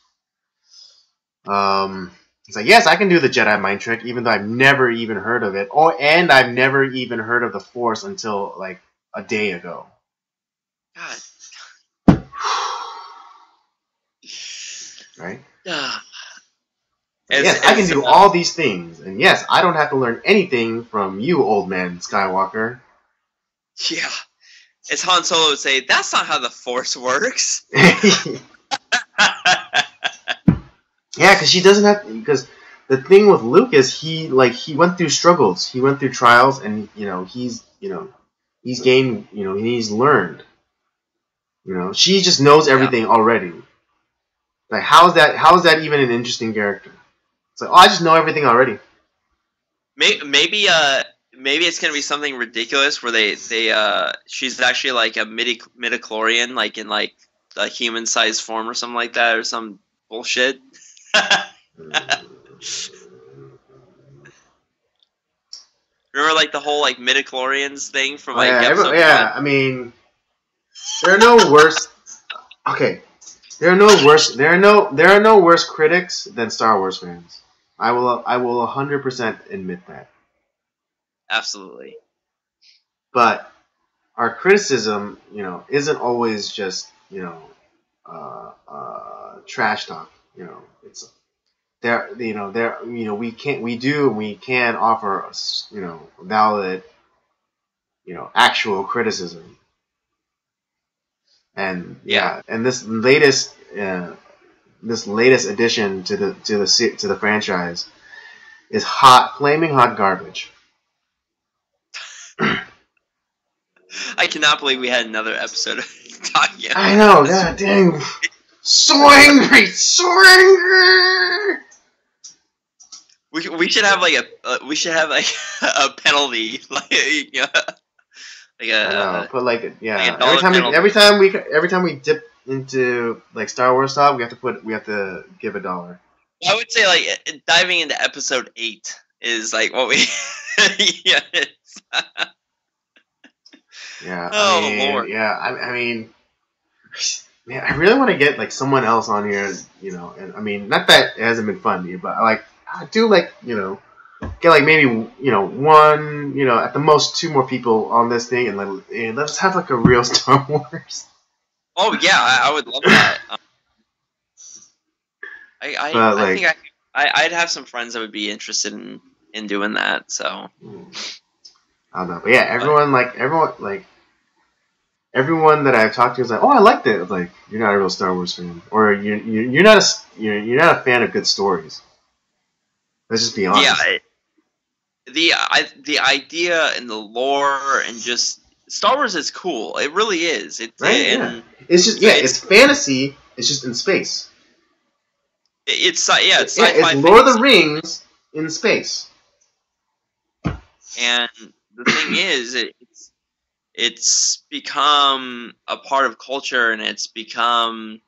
It's like, yes, I can do the Jedi mind trick, even though I've never even heard of it. And I've never even heard of the Force until like a day ago. God. Right? Yes, I can do all these things, and yes, I don't have to learn anything from you, old man Skywalker. Yeah, as Han Solo would say, that's not how the Force works. Yeah, because she doesn't have. Because the thing with Luke is he went through struggles, he went through trials, and he's gained, he's learned. She just knows everything already. Like, how is that even an interesting character? It's like, I just know everything already. Maybe it's gonna be something ridiculous where she's actually like a midichlorian, like in like a human sized form or something like that, or some bullshit. Remember like the whole like midichlorians thing from like episode 1? I mean, there are no worse. Okay, there are no worse critics than Star Wars fans. I will 100% admit that. Absolutely. But our criticism, isn't always just trash talk. It's there. We can offer valid actual criticism. And and this latest addition to the franchise is flaming hot garbage. I cannot believe we had another episode of talking. I know, god dang, so angry. We should have like a penalty, every time we dip into like Star Wars talk, we have to give $1. I would say like diving into episode 8 is like what we Yeah, I Oh mean, Lord. yeah, I mean, man, I really want to get like someone else on here, you know. And I mean, not that it hasn't been fun to you, but I do like, you know, get like maybe, you know, one, you know, at the most two more people on this thing, and let's have like a real Star Wars. Oh yeah, I would love that. But I think like, I'd have some friends that would be interested in doing that. So, I don't know. But yeah, but everyone that I've talked to is like, oh, I liked it. It's like, you're not a real Star Wars fan, or you're not you're not a fan of good stories. Let's just be yeah, honest. the idea and the lore and just Star Wars is cool. It really is. Right? Yeah. And It's just, yeah, it's fantasy. It's just in space. it's Yeah, sci-fi it's Lord of the fantasy. Rings in space. And the thing is, it's become a part of culture, and it's become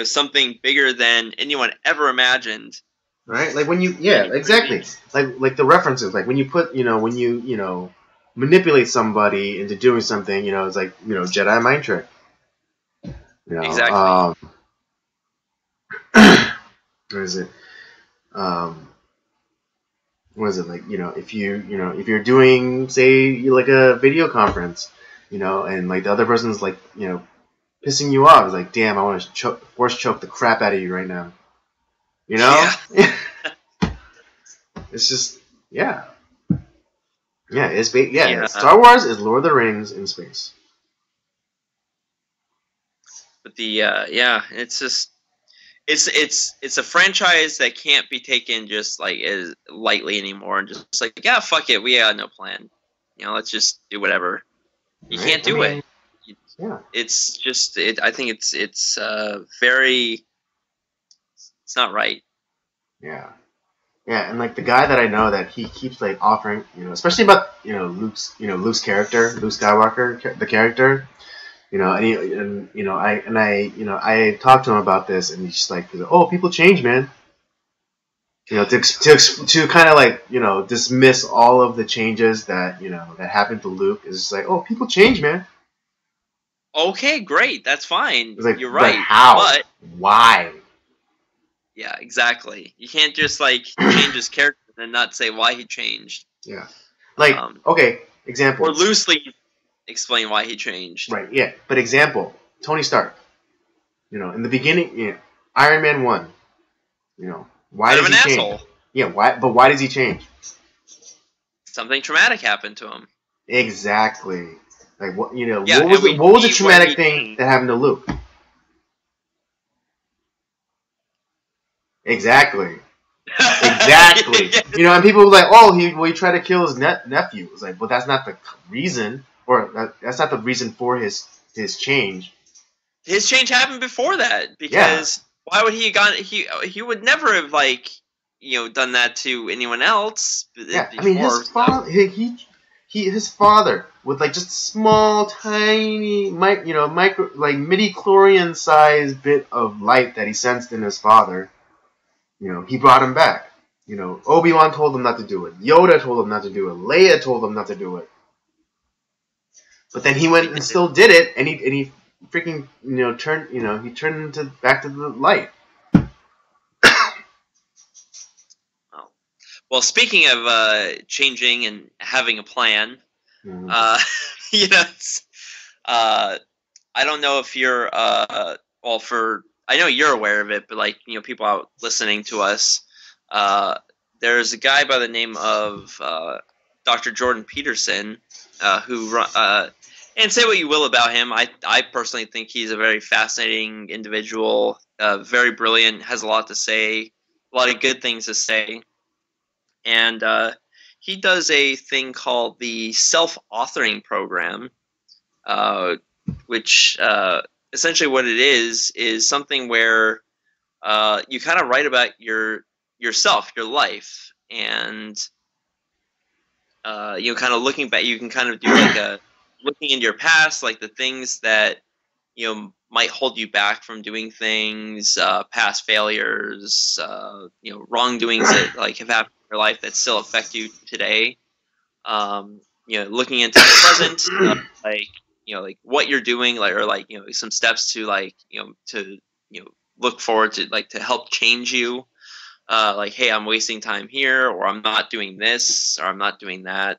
something bigger than anyone ever imagined. Right? Like when you, yeah, exactly. Like the references, like when you put, when you manipulate somebody into doing something, it's like, Jedi mind trick. Exactly. What is it? Um, what is it like? If you're doing, say, like a video conference, and like the other person's like, pissing you off, it's like, damn, I want to force choke the crap out of you right now. You know? Yeah. It's just, yeah. Yeah, Yeah. Star Wars is Lord of the Rings in space. But it's just it's a franchise that can't be taken just like as lightly anymore, and just like, yeah, fuck it, we got no plan. Let's just do whatever. You Right? can't do it. Yeah. It's just I think it's very, it's not right. Yeah. Yeah, and like the guy that I know that he keeps like offering, especially about Luke's character, Luke Skywalker, the character, I talked to him about this, and he's like, oh, people change, man. To kind of like dismiss all of the changes that that happened to Luke is just like, oh, people change, man. Okay, great, that's fine. It's like, You're but right, how? but Why? yeah, exactly. You can't just like change his character and not say why he changed. Yeah. Like, okay, example. Or loosely explain why he changed. Right, yeah. But example, Tony Stark. In the beginning, Iron Man 1. Why does he change? Asshole. Yeah, why? But why does he change? Something traumatic happened to him. Exactly. Like, what? Yeah, what was the traumatic thing that happened to Luke? Exactly. Exactly. And people were like, oh, he tried to kill his nephew. It's like, well, that's not the reason, or that's not the reason for his change. His change happened before that, because why would he would never have done that to anyone else. Yeah, before, I mean his father, his father with like just small, tiny, micro, like midi-chlorian sized bit of light that he sensed in his father. He brought him back. Obi-Wan told him not to do it. Yoda told him not to do it. Leia told him not to do it. But then he went and still did it, and he freaking turned he turned back to the light. Well, speaking of changing and having a plan, I don't know if you're I know you're aware of it, but people out listening to us, there's a guy by the name of Dr. Jordan Peterson, who and say what you will about him, I personally think he's a very fascinating individual, very brilliant, has a lot to say, a lot of good things to say. And he does a thing called the self-authoring program, which essentially what it is something where you kind of write about yourself, your life, and kind of looking back. You can kind of do like a looking into your past, like the things that might hold you back from doing things, past failures, wrongdoings that have happened in your life that still affect you today. looking into the present, like like what you're doing, like or like some steps to like to look forward to, like to help change you. Like, hey, I'm wasting time here, or I'm not doing this, or I'm not doing that.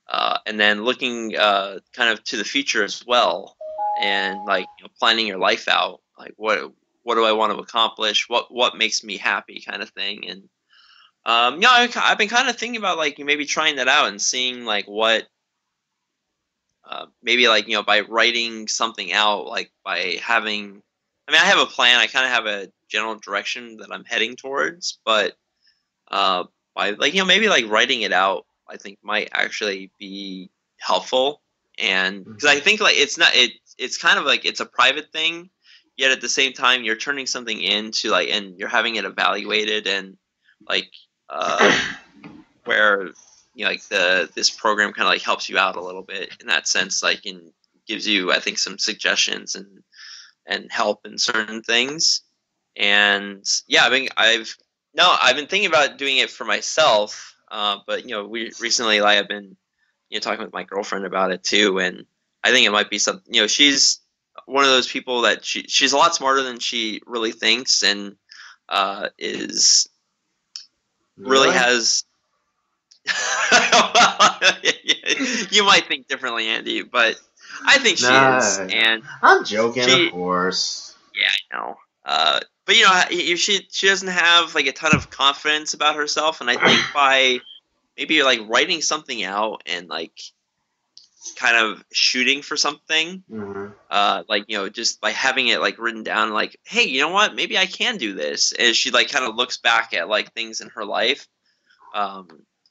And then looking kind of to the future as well, and like planning your life out, like what do I want to accomplish, what makes me happy, kind of thing. And I've been kind of thinking about like maybe trying that out and seeing like what maybe like by writing something out, like by having, I mean, I have a plan, I kind of have a general direction that I'm heading towards, but uh, by like maybe like writing it out, I think might actually be helpful. And because I think like it's kind of like it's a private thing, yet at the same time you're turning something into like, and you're having it evaluated, and like where like this program kind of like helps you out a little bit in that sense, like, and gives you, I think, some suggestions and help in certain things. And yeah, I mean, I've been thinking about doing it for myself, but we recently, like, I've been talking with my girlfriend about it too, and I think it might be something. She's one of those people that she's a lot smarter than she really thinks, and is really has. You might think differently, Andy, but I think she is, and I'm joking, of course. Yeah, I know. But she doesn't have like a ton of confidence about herself, and I think by maybe like writing something out and like kind of shooting for something, like just by having it like written down, like, hey, you know what? Maybe I can do this. And she like kind of looks back at like things in her life,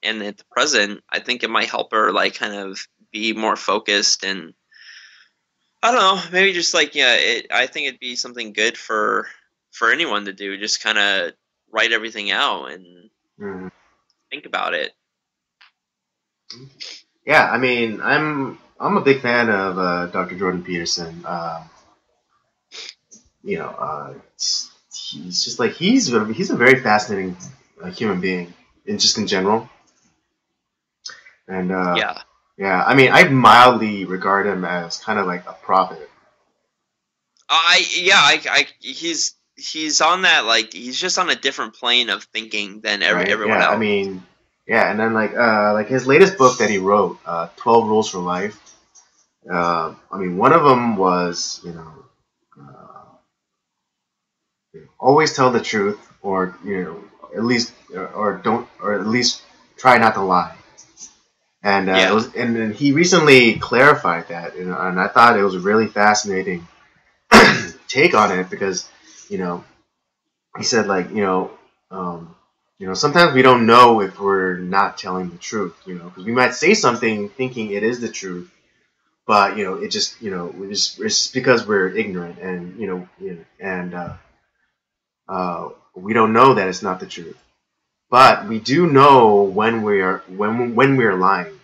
and at the present, I think it might help her like kind of be more focused. And I don't know, maybe just like I think it'd be something good for anyone to do. Just kind of write everything out and think about it. Yeah, I mean, I'm a big fan of Dr. Jordan Peterson. He's just like he's a very fascinating human being, in general. And yeah, I mean, I mildly regard him as kind of like a prophet. He's on that, like, he's just on a different plane of thinking than everyone else. I mean, yeah, and then like his latest book that he wrote, 12 Rules for Life. I mean, one of them was always tell the truth, or at least or don't, or at least try not to lie. And it was, and then he recently clarified that, and I thought it was a really fascinating take on it, because he said, like, sometimes we don't know if we're not telling the truth, because we might say something thinking it is the truth, but it just it's just because we're ignorant, and we don't know that it's not the truth. But we do know when we're lying,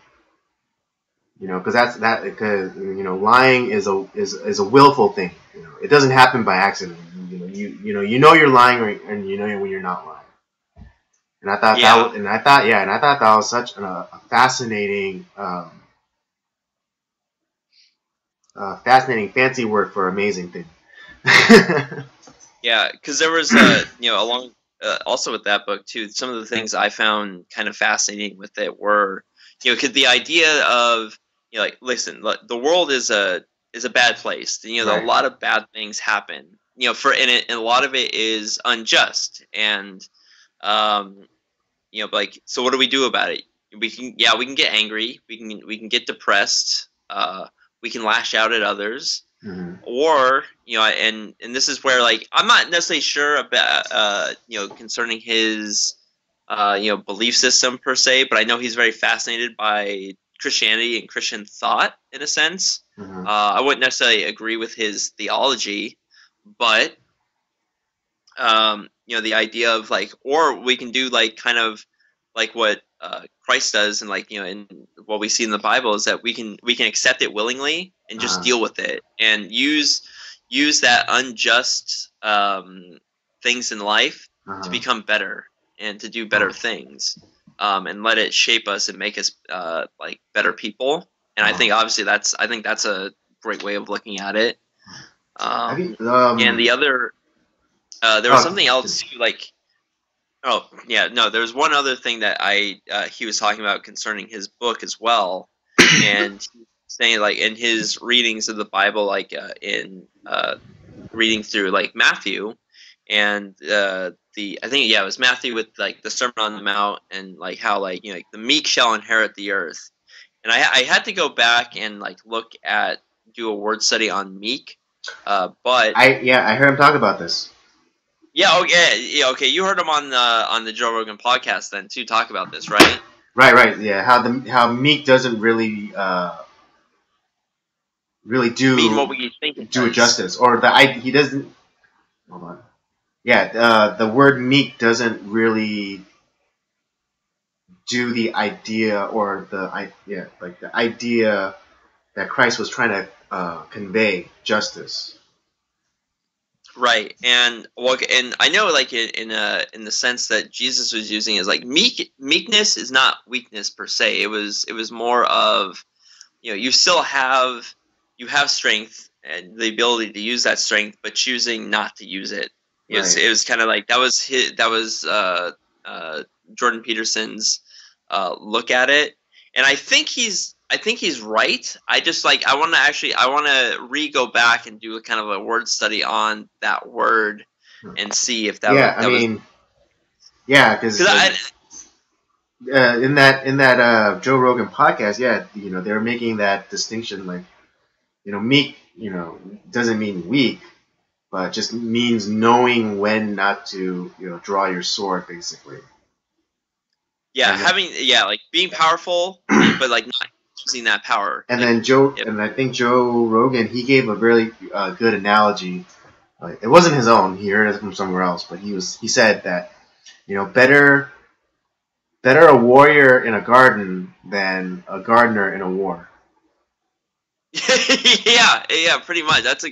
because lying is a willful thing. It doesn't happen by accident. You're lying, and when you're not lying. And I thought that was such a fascinating, fascinating fancy word for amazing thing. Yeah, because there was along. Also with that book too, some of the things I found kind of fascinating with it were, because the idea of, like, listen, the world is a bad place. Right. A lot of bad things happen. And a lot of it is unjust. And like, so what do we do about it? We can get angry. We can get depressed. We can lash out at others. Mm-hmm. Or and this is where, like, I'm not necessarily sure about concerning his belief system per se, but I know he's very fascinated by Christianity and Christian thought in a sense. Mm-hmm. I wouldn't necessarily agree with his theology, but the idea of, like, or we can do, like, kind of like what Christ does, and, like, and what we see in the Bible is that we can accept it willingly and just deal with it, and use that unjust things in life to become better and to do better things. and let it shape us and make us like better people. And I think obviously that's a great way of looking at it. And the other there was something else too, like there was one other thing that he was talking about concerning his book as well, and saying like in his readings of the Bible, like in reading through like Matthew, and I think it was Matthew with like the Sermon on the Mount, and like how like like the meek shall inherit the earth. And I had to go back and like do a word study on meek, but I heard him talk about this. Yeah, okay. You heard him on the Joe Rogan podcast then too talk about this, right? Right. Yeah, how meek doesn't really do mean what we think it do does. justice, or he doesn't. Hold on. Yeah, the word meek doesn't really do the idea the idea that Christ was trying to convey, justice. Right, and I know like in the sense that Jesus was using is like meekness is not weakness per se. It was more of you still have strength and the ability to use that strength, but choosing not to use it. It was kind of like that was Jordan Peterson's look at it, and I think he's right. I just like I want to go back and do a kind of a word study on that word and see if that because in that Joe Rogan podcast, they were making that distinction, like meek doesn't mean weak, but just means knowing when not to draw your sword, basically. Yeah, like being powerful, but like not using that power. And then I think Joe Rogan, he gave a really good analogy. It wasn't his own; he heard it from somewhere else. But he said that better a warrior in a garden than a gardener in a war. yeah, pretty much. That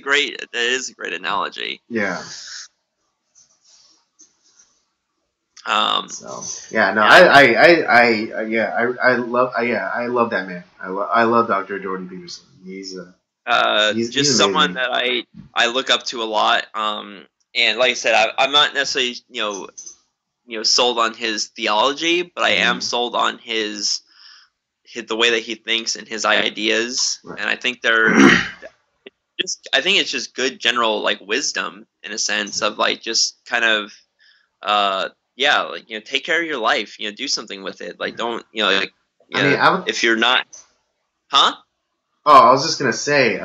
is a great analogy. Yeah. I love that man. I love Dr. Jordan Peterson. He's someone that I look up to a lot. And like I said, I'm not necessarily sold on his theology, but I am sold on the way that he thinks and his ideas. Right. And I think it's just good general like wisdom in a sense of like just kind of take care of your life, do something with it. Like don't if you're not Oh, I was just gonna say,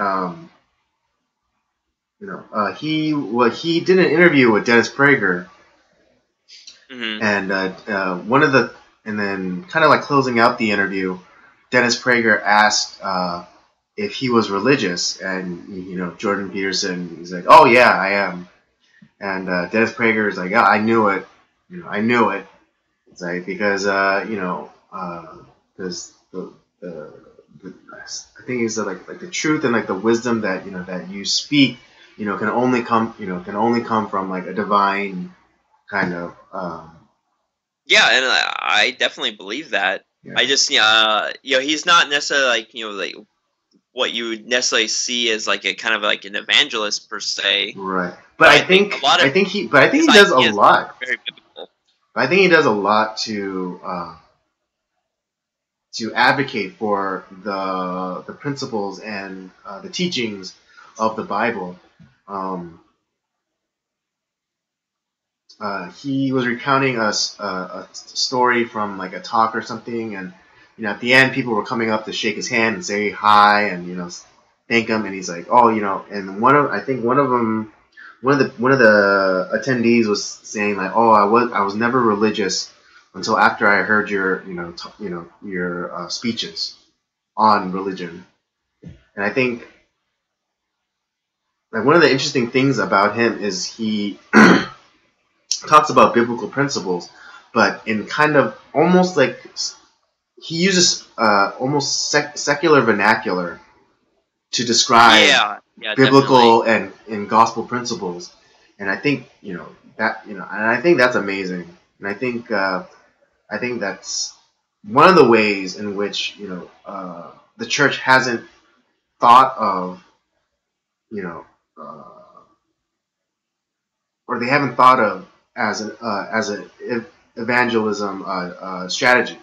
he did an interview with Dennis Prager, and and then kind of like closing out the interview, Dennis Prager asked if he was religious, and Jordan Peterson is like, "Oh yeah, I am," and Dennis Prager is like, "Yeah, I knew it, I knew it." It's like because because I think it's like the truth and like the wisdom that that you speak can only come from like a divine kind of and I definitely believe that. Yeah. I just he's not necessarily like like what you would necessarily see as like a kind of like an evangelist per se, right? But I think he does a lot. Very biblical. I think he does a lot to advocate for the principles and the teachings of the Bible. He was recounting a story from like a talk or something, and at the end people were coming up to shake his hand and say hi and thank him, and he's like, oh, and one of the attendees was saying like, oh, I was never religious until after I heard your your speeches on religion. And I think like one of the interesting things about him is he talks about biblical principles, but in kind of almost like he uses almost secular vernacular to describe biblical and gospel principles. And I think that and I think that's amazing. And I think I think that's one of the ways in which the church hasn't thought of you know or they haven't thought of as an evangelism strategy.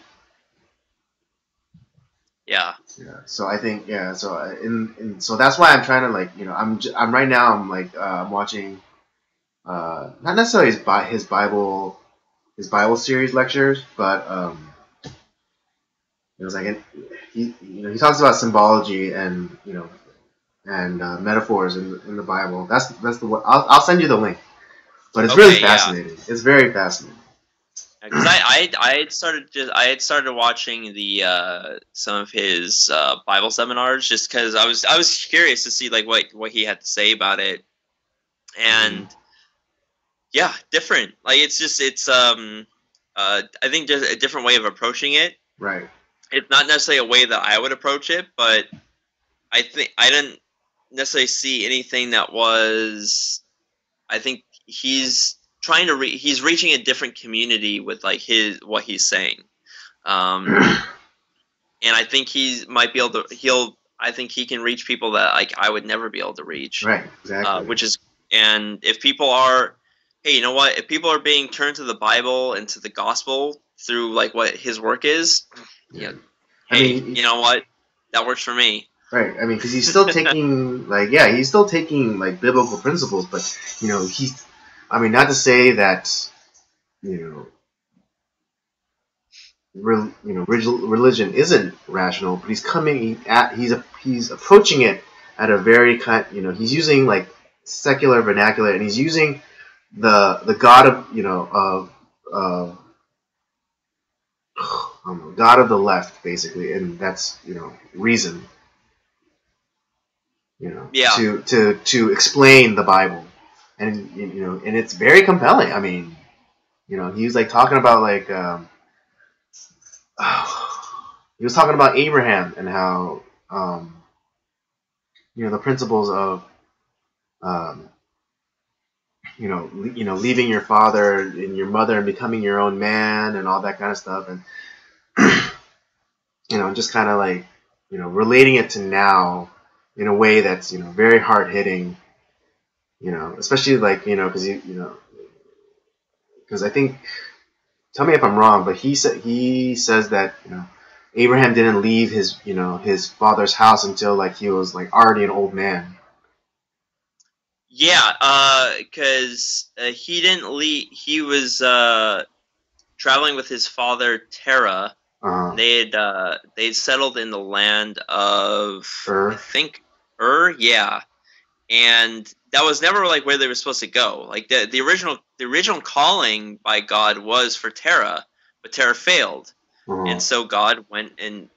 Yeah. Yeah. So I think So so that's why I'm trying to I'm right now I'm I'm watching not necessarily his Bible series lectures, but it was like he talks about symbology and metaphors in the Bible. That's the one. I'll send you the link, but it's really Okay. Yeah. fascinating. It's very fascinating. Because I had started watching the some of his Bible seminars just because I was curious to see like what he had to say about it, and yeah, different. Like it's I think just a different way of approaching it. Right. It's not necessarily a way that I would approach it, but I think I didn't necessarily see anything that was. I think he's trying to he's reaching a different community with like what he's saying, and I think he might be able to. I think he can reach people that like I would never be able to reach. Right. Exactly. Which is, and if people are, hey, you know what? If people are being turned to the Bible and to the gospel through like what his work is, Yeah. Hey, you know what? That works for me. Right. I mean, because he's still taking he's still taking like biblical principles, but not to say that religion isn't rational, but he's approaching it at a very he's using like secular vernacular, and he's using the God of God of the left, basically, and that's reason, Yeah. to explain the Bible, and and it's very compelling. I mean, he was like talking about like he was talking about Abraham and how the principles of leaving your father and your mother and becoming your own man and all that kind of stuff, and just kind of like relating it to now in a way that's very hard hitting, especially like because I think, tell me if I'm wrong, but he says that Abraham didn't leave his father's house until like he was like already an old man. Yeah, because he didn't leave. He was traveling with his father Terah. Uh-huh. They'd settled in the land of I think yeah, and that was never like where they were supposed to go. Like the original calling by God was for Terah, but Terah failed, and so God went and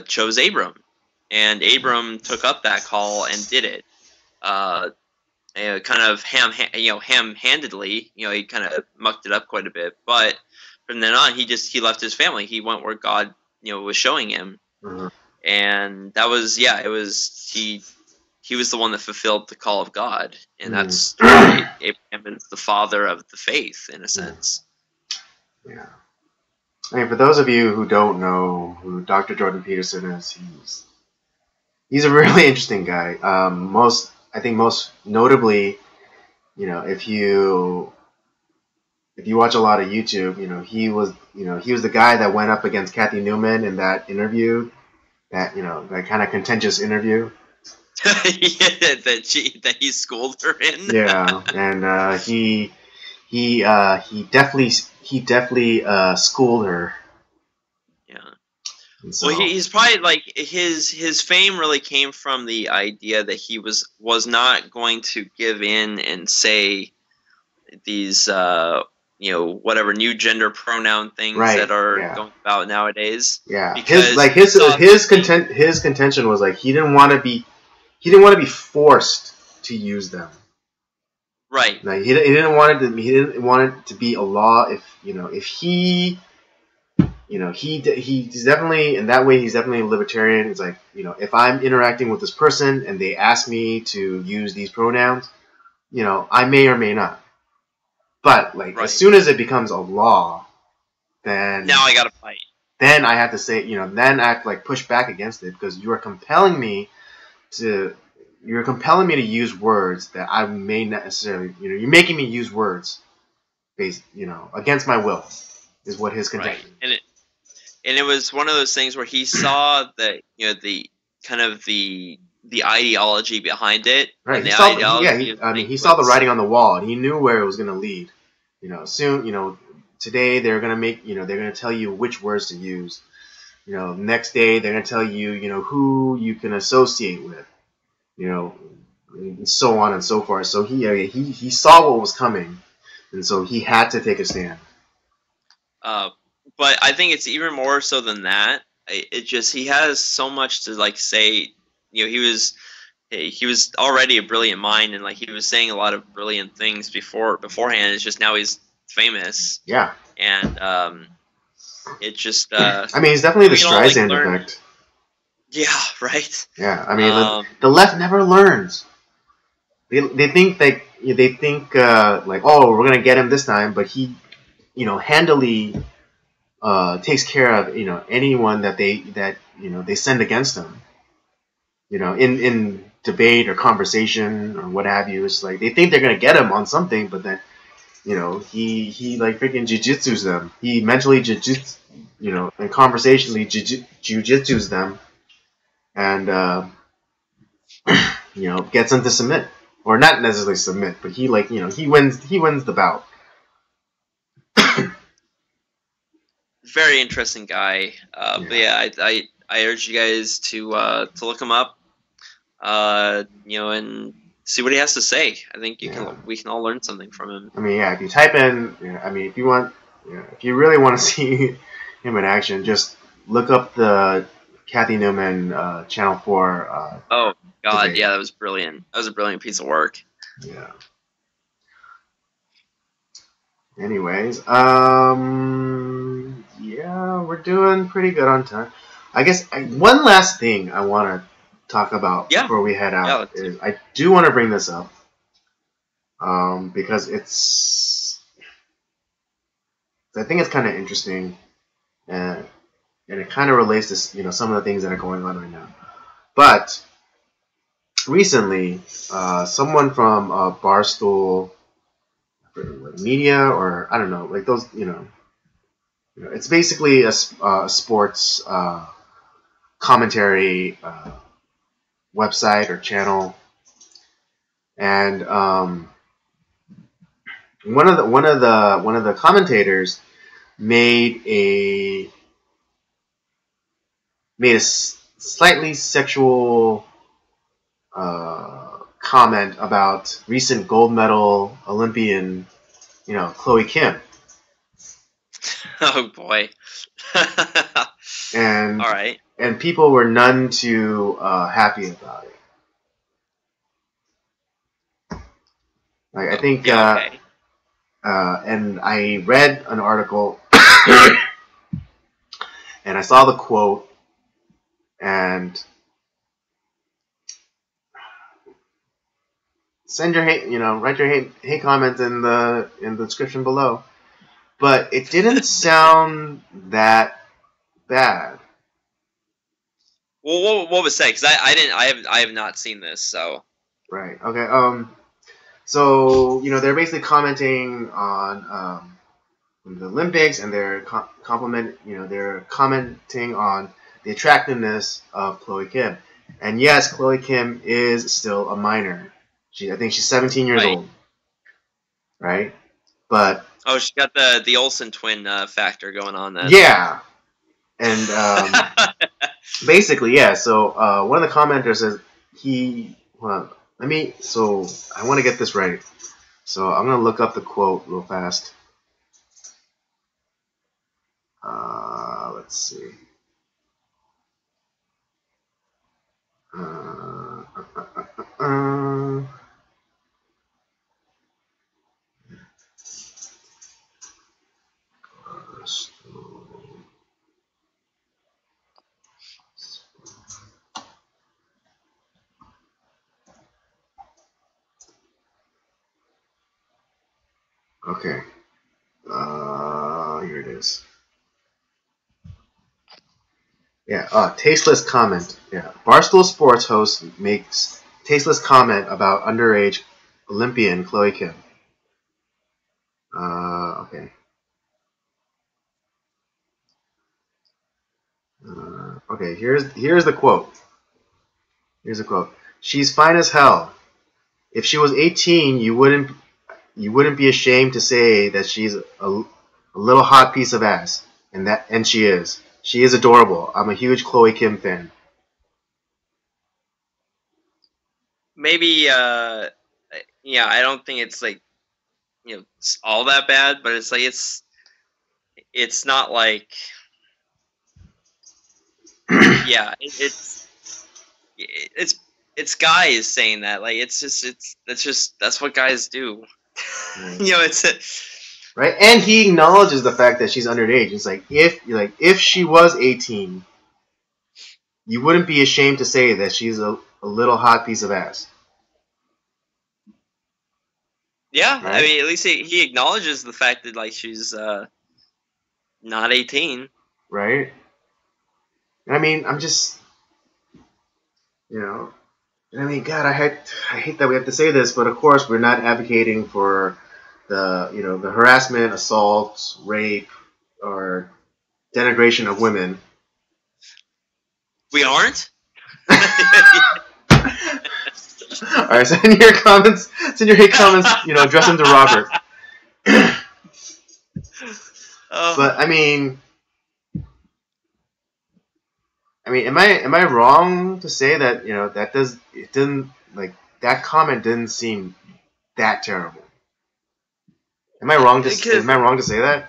chose Abram, and Abram took up that call and did it. Kind of ham-handedly, he kind of mucked it up quite a bit. But from then on, he left his family. He went where God, was showing him, and that was it was he was the one that fulfilled the call of God, and that's why Abraham is the father of the faith in a sense. Yeah. I mean, for those of you who don't know who Dr. Jordan Peterson is, he's a really interesting guy. I think most notably, if you watch a lot of YouTube, he was the guy that went up against Kathy Newman in that interview, that kind of contentious interview. that he schooled her in. Yeah, and he definitely schooled her. Yeah. So, well, he's probably like his fame really came from the idea that he was not going to give in and say these whatever new gender pronoun things that are going about nowadays. Yeah, because his contention was like he didn't want to be forced to use them. Right. Like he didn't want it to be a law. If he he's definitely, in that way, he's definitely a libertarian. It's like, if I'm interacting with this person and they ask me to use these pronouns, I may or may not. But like as soon as it becomes a law, then now I gotta fight. Then I have to say, then I have to like push back against it because you are compelling me to. You're compelling me to use words that I may not necessarily. You're making me use words based, against my will, is what his contention. Right, and it was one of those things where he saw the the kind of the ideology behind it, Right. and He the saw. ideology of He saw the was writing on the wall, and he knew where it was going to lead. Soon. Today they're going to make. They're going to tell you which words to use. Next day they're going to tell you. Who you can associate with. And so on and so forth. So he saw what was coming, and so he had to take a stand. But I think it's even more so than that. It just he has so much to like say. He was already a brilliant mind, and like he was saying a lot of brilliant things beforehand. It's just now he's famous. Yeah. And it just. I mean, it's definitely the Streisand effect. Yeah. Right. Yeah. I mean, the left never learns. They think like oh, we're gonna get him this time, but he handily takes care of anyone that they send against him. In debate or conversation or what have you. It's like they think they're gonna get him on something, but then he like freaking jujitsus them. He mentally jujitsu, and conversationally jujitsus them, and gets them to submit, or not necessarily submit, but he he wins the bout. Very interesting guy. But yeah, I urge you guys to look him up. And see what he has to say. I think we can all learn something from him. I mean, yeah, if you type in, if you want, if you really want to see him in action, just look up the Kathy Newman Channel 4. Oh God, debate. Yeah, that was brilliant. That was a brilliant piece of work. Yeah. Anyways, yeah, we're doing pretty good on time. I guess one last thing I want to talk about before we head out is I do want to bring this up because I think it's kind of interesting and it kind of relates to some of the things that are going on right now. But recently, someone from Barstool Media, or I don't know, like those, it's basically a sports commentary website or channel, and one of the commentators made a slightly sexual comment about recent gold medal Olympian, Chloe Kim. Oh boy. And all right. And people were none too happy about it. Like I think, okay. And I read an article, and I saw the quote, and send your hate, write your hate comments in the description below. But it didn't sound that bad. Well, what was said? Because I have not seen this. So right. Okay. So they're basically commenting on the Olympics, and they're they're commenting on the attractiveness of Chloe Kim. And yes, Chloe Kim is still a minor. I think she's 17 years old. Right? But she got the Olsen twin factor going on then. Yeah. And basically, yeah. So one of the commenters says so I want to get this right. So I'm gonna look up the quote real fast. Let's see. Okay. Here it is. Yeah, tasteless comment. Yeah, Barstool Sports host makes tasteless comment about underage Olympian Chloe Kim. Okay. Okay. Here's the quote. Here's a quote. She's fine as hell. If she was 18, you wouldn't be ashamed to say that she's a little hot piece of ass, and she is. She is adorable. I'm a huge Chloe Kim fan. Maybe, yeah, I don't think it's like, it's all that bad, but it's like it's not like, yeah, it's guys saying that. Like, that's what guys do. Right. It's Right, and he acknowledges the fact that she's underage. It's like if she was 18, you wouldn't be ashamed to say that she's a little hot piece of ass. yeah. I Right? mean, at least he acknowledges the fact that like she's not 18. Right? I mean, I'm just, you know, I mean, God, I hate that we have to say this, but of course we're not advocating for the harassment, assault, rape, or denigration of women. We aren't. All right, send your comments. Send your hate comments. Address them to Robert. But am I wrong to say that it didn't like that comment didn't seem that terrible? Am I wrong to say that?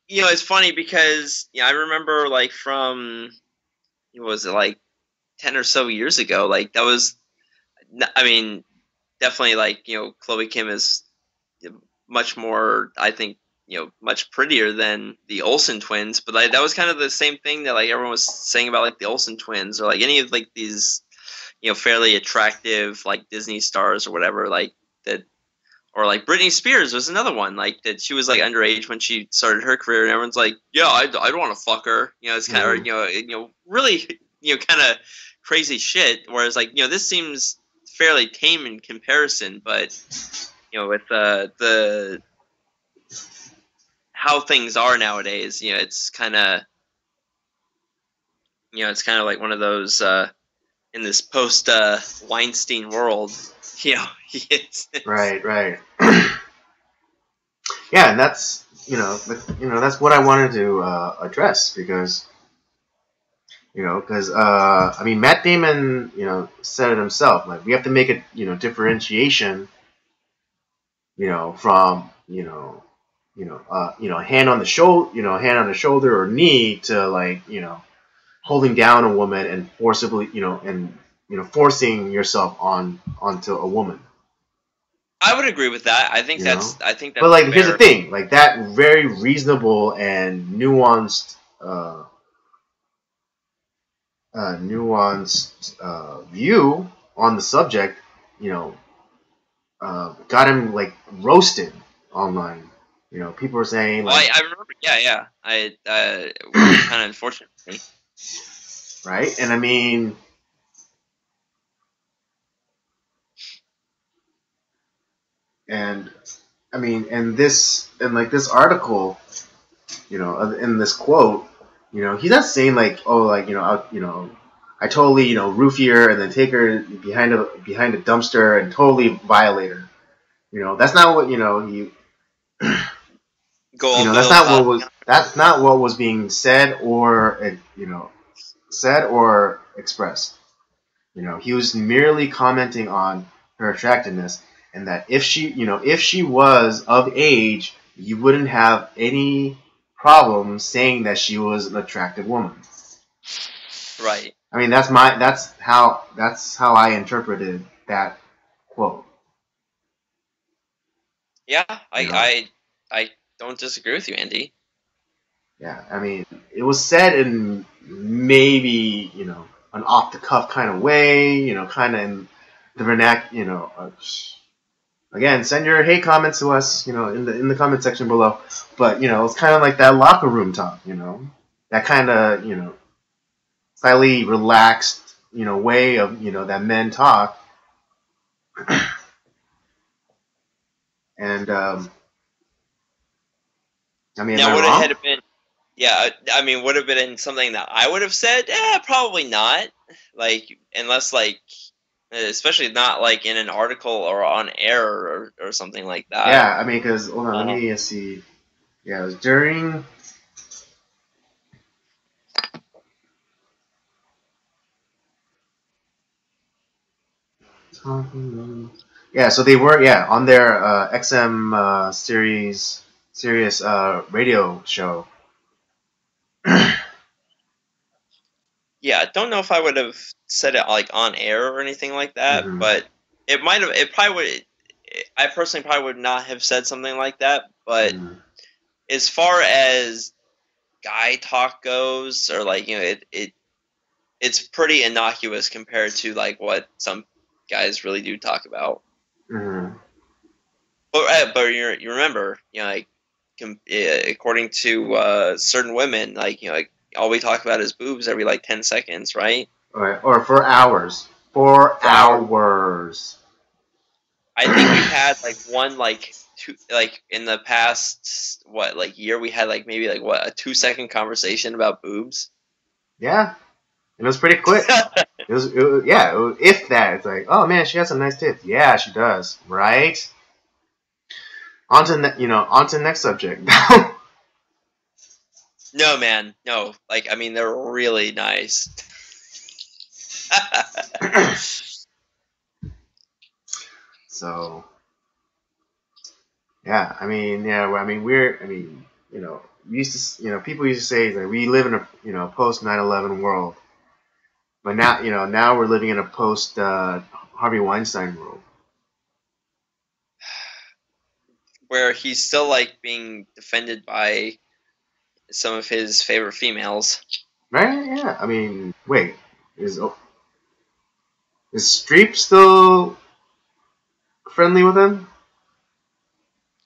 It's funny because I remember like from, what was it, like 10 or so years ago, like that was, I mean, definitely, like, Chloe Kim is much more, I think, much prettier than the Olsen twins, but like that was kind of the same thing that like everyone was saying about like the Olsen twins or like any of like these fairly attractive like Disney stars or whatever, like that. Or like Britney Spears was another one, like that she was like underage when she started her career, and everyone's like, "Yeah, I'd want to fuck her." It's kind of really kind of crazy shit. Whereas like this seems fairly tame in comparison, but with the how things are nowadays, it's kind of like one of those in this post Weinstein world, Right, right. Yeah, and that's that's what I wanted to address because I mean Matt Damon said it himself, like we have to make a differentiation from hand on the shoulder or knee to like holding down a woman and forcibly and forcing yourself onto a woman. I would agree with that. I think But like, fair. here's the thing: like that very reasonable and nuanced, view on the subject, got him like roasted online. People were saying well, like, I remember. Yeah. I kind of unfortunately. right, and I mean. And I mean, this article, in this quote, he's not saying like, oh, like I totally roofie her and then take her behind a dumpster and totally violate her. That's not what he. That's not what was being said or expressed. He was merely commenting on her attractiveness, and that if she was of age, you wouldn't have any problem saying that she was an attractive woman. Right. I mean, that's how I interpreted that quote. Yeah, I don't disagree with you, Andy. Yeah, I mean, it was said in maybe an off the cuff kind of way, kind of in the vernacular, again, send your hate comments to us, in the comment section below. But it's kind of like that locker room talk, that kind of slightly relaxed, way of that men talk, and I mean, am I Now, would it wrong? have been? Yeah, I mean, would have been something that I would have said? Probably not. Like, unless like, especially not like in an article or on air or something like that. Yeah, I mean, because hold on, let me see. Yeah, it was during. Yeah, so they were on their XM Sirius radio show. Yeah, I don't know if I would have said it like on air or anything like that, Mm-hmm. but it might have. It probably would. I personally probably would not have said something like that. But as far as guy talk goes, or like it's pretty innocuous compared to like what some guys really do talk about. Mm-hmm. But you remember, like according to certain women, like like all we talk about is boobs every like 10 seconds, right? Or for hours. For For hours. hours. I think we've had like one like two like in the past what like year we had like maybe like what a 2-second conversation about boobs. Yeah, and it was pretty quick. If that, it's like, oh man, she has some nice tits. Yeah, she does, right? On to the next subject. No, man, no. Like I mean, they're really nice. So, yeah, I mean, we used to, people used to say that we live in a, post 9/11 world, but now, now we're living in a post Harvey Weinstein world. Where he's still like being defended by some of his favorite females. Right? Yeah. I mean, wait, is is Streep still friendly with him?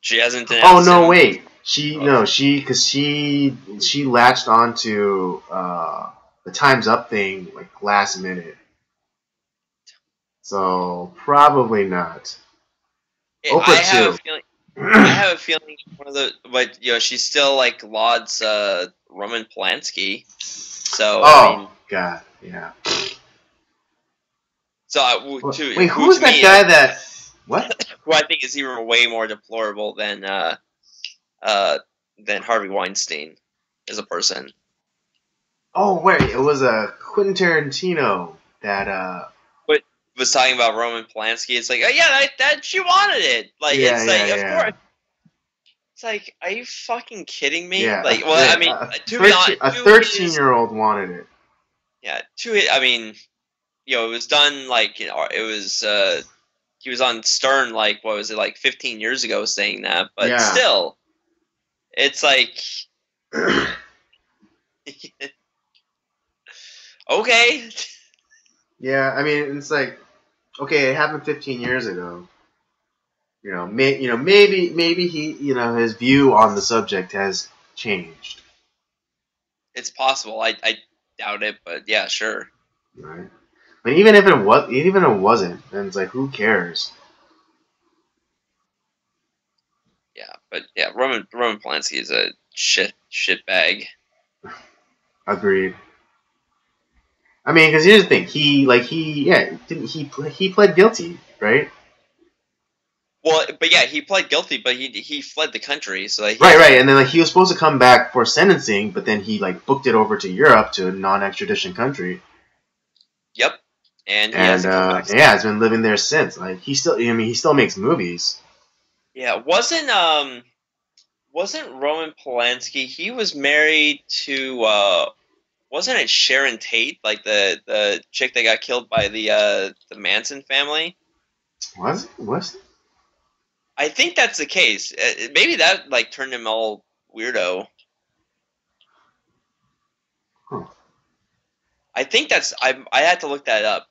She hasn't Oh denounced no, him. wait. Because she latched onto the Time's Up thing like last minute. So probably not. I Oprah have a too. feeling. I have a feeling one of the, but she's still like lauds Roman Polanski. So I mean, God, yeah. so Wait, who's that me, guy that? What? who I think is even way more deplorable than Harvey Weinstein as a person. Oh wait, it was a Quentin Tarantino that But was talking about Roman Polanski. It's like, oh yeah, that she wanted it. Like it's like, of course. It's like, are you fucking kidding me? Yeah, like, well, I mean, a 13-year-old wanted it. Yeah, I mean, it was done like it was. He was on Stern like what was it like 15 years ago saying that, but still, it's like, okay. Yeah, I mean, it's like, okay, it happened 15 years ago. Maybe he, his view on the subject has changed. It's possible. I doubt it, but yeah, sure. Right. But even if it wasn't, then it's like, who cares? Yeah, but yeah, Roman Polanski is a shit bag. Agreed. I mean, because here's the thing, he pled guilty, right? Well, but yeah, he pled guilty, but he fled the country, so like, right, and then like he was supposed to come back for sentencing, but then he like booked it over to Europe to a non-extradition country. Yep, and he hasn't come back. Yeah, has been living there since. Like he still makes movies. Yeah, wasn't Roman Polanski? He was married to wasn't it Sharon Tate, like the chick that got killed by the Manson family? Was it? I think that's the case. Maybe that like turned him all weirdo. Huh. I think that's I had to look that up.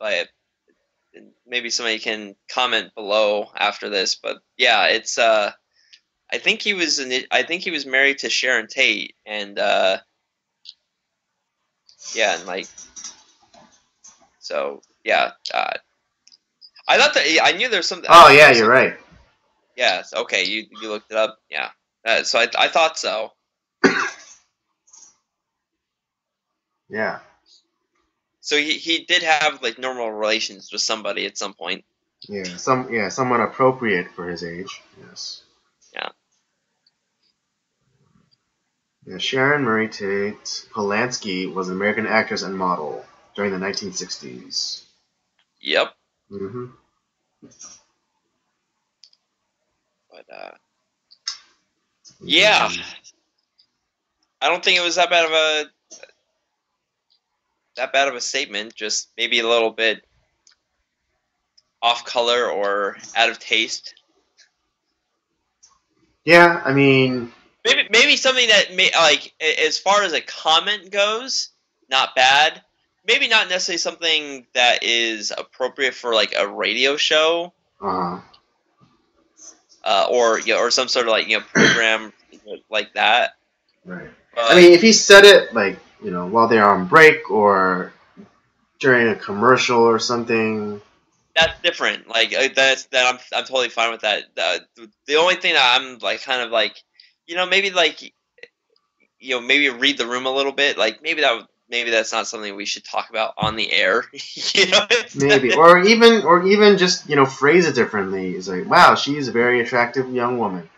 Maybe somebody can comment below after this, but yeah, it's I think he was married to Sharon Tate, and Yeah, and like, so yeah. I thought that I knew there was something. Oh yeah, you're right. Yeah. Okay, you looked it up. Yeah. So I thought so. Yeah. So he did have like normal relations with somebody at some point. Yeah. Somewhat appropriate for his age. Yes. Yeah. Yeah. Sharon Murray Tate Polanski was an American actress and model during the 1960s. Yep. Mm-hmm. But yeah, I don't think it was that bad of a statement. Just maybe a little bit off color or out of taste. Yeah, I mean, Maybe something that like as far as a comment goes, not bad. Maybe not necessarily something that is appropriate for like a radio show, uh, or or some sort of like program like that. right. I But mean, if he said it like while they're on break or during a commercial or something. that's different. Like I'm totally fine with that. The only thing that I'm like kind of like, maybe like maybe read the room a little bit. Like maybe that's not something we should talk about on the air. Maybe, or even just phrase it differently. It's like, wow, she's a very attractive young woman,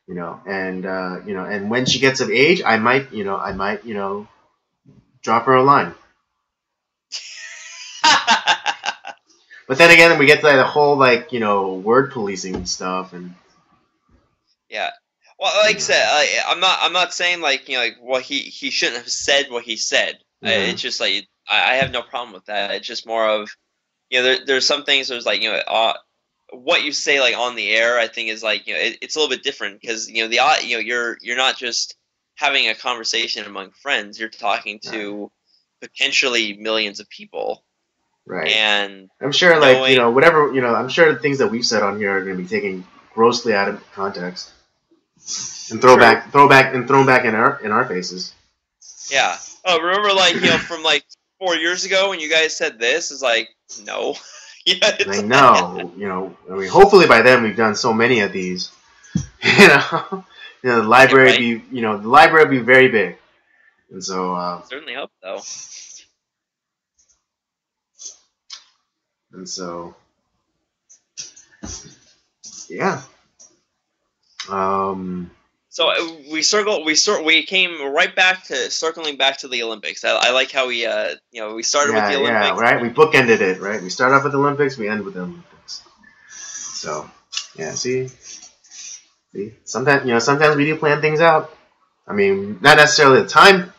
and when she gets of age, I might drop her a line. But then again, we get to the whole word policing stuff, and Yeah. Well, like I said, I'm not saying like well he shouldn't have said what he said. It's just like I have no problem with that. It's just more of there's some things there's like what you say like on the air I think is like it's a little bit different because you're not just having a conversation among friends. You're talking to potentially millions of people. right. And I'm sure whatever I'm sure the things that we've said on here are going to be taken grossly out of context. And thrown back in our faces. Yeah. Oh, remember from like 4 years ago when you guys said this? Is like no. I know. I mean, hopefully by then we've done so many of these. The library the library would be very big, and so certainly hope so. And so, yeah. So we came right back to circling back to the Olympics. I like how we we started with the Olympics. Yeah, right. We bookended it, right? We start off with the Olympics, we end with the Olympics. So, yeah. See. Sometimes we do plan things out. I mean, not necessarily the time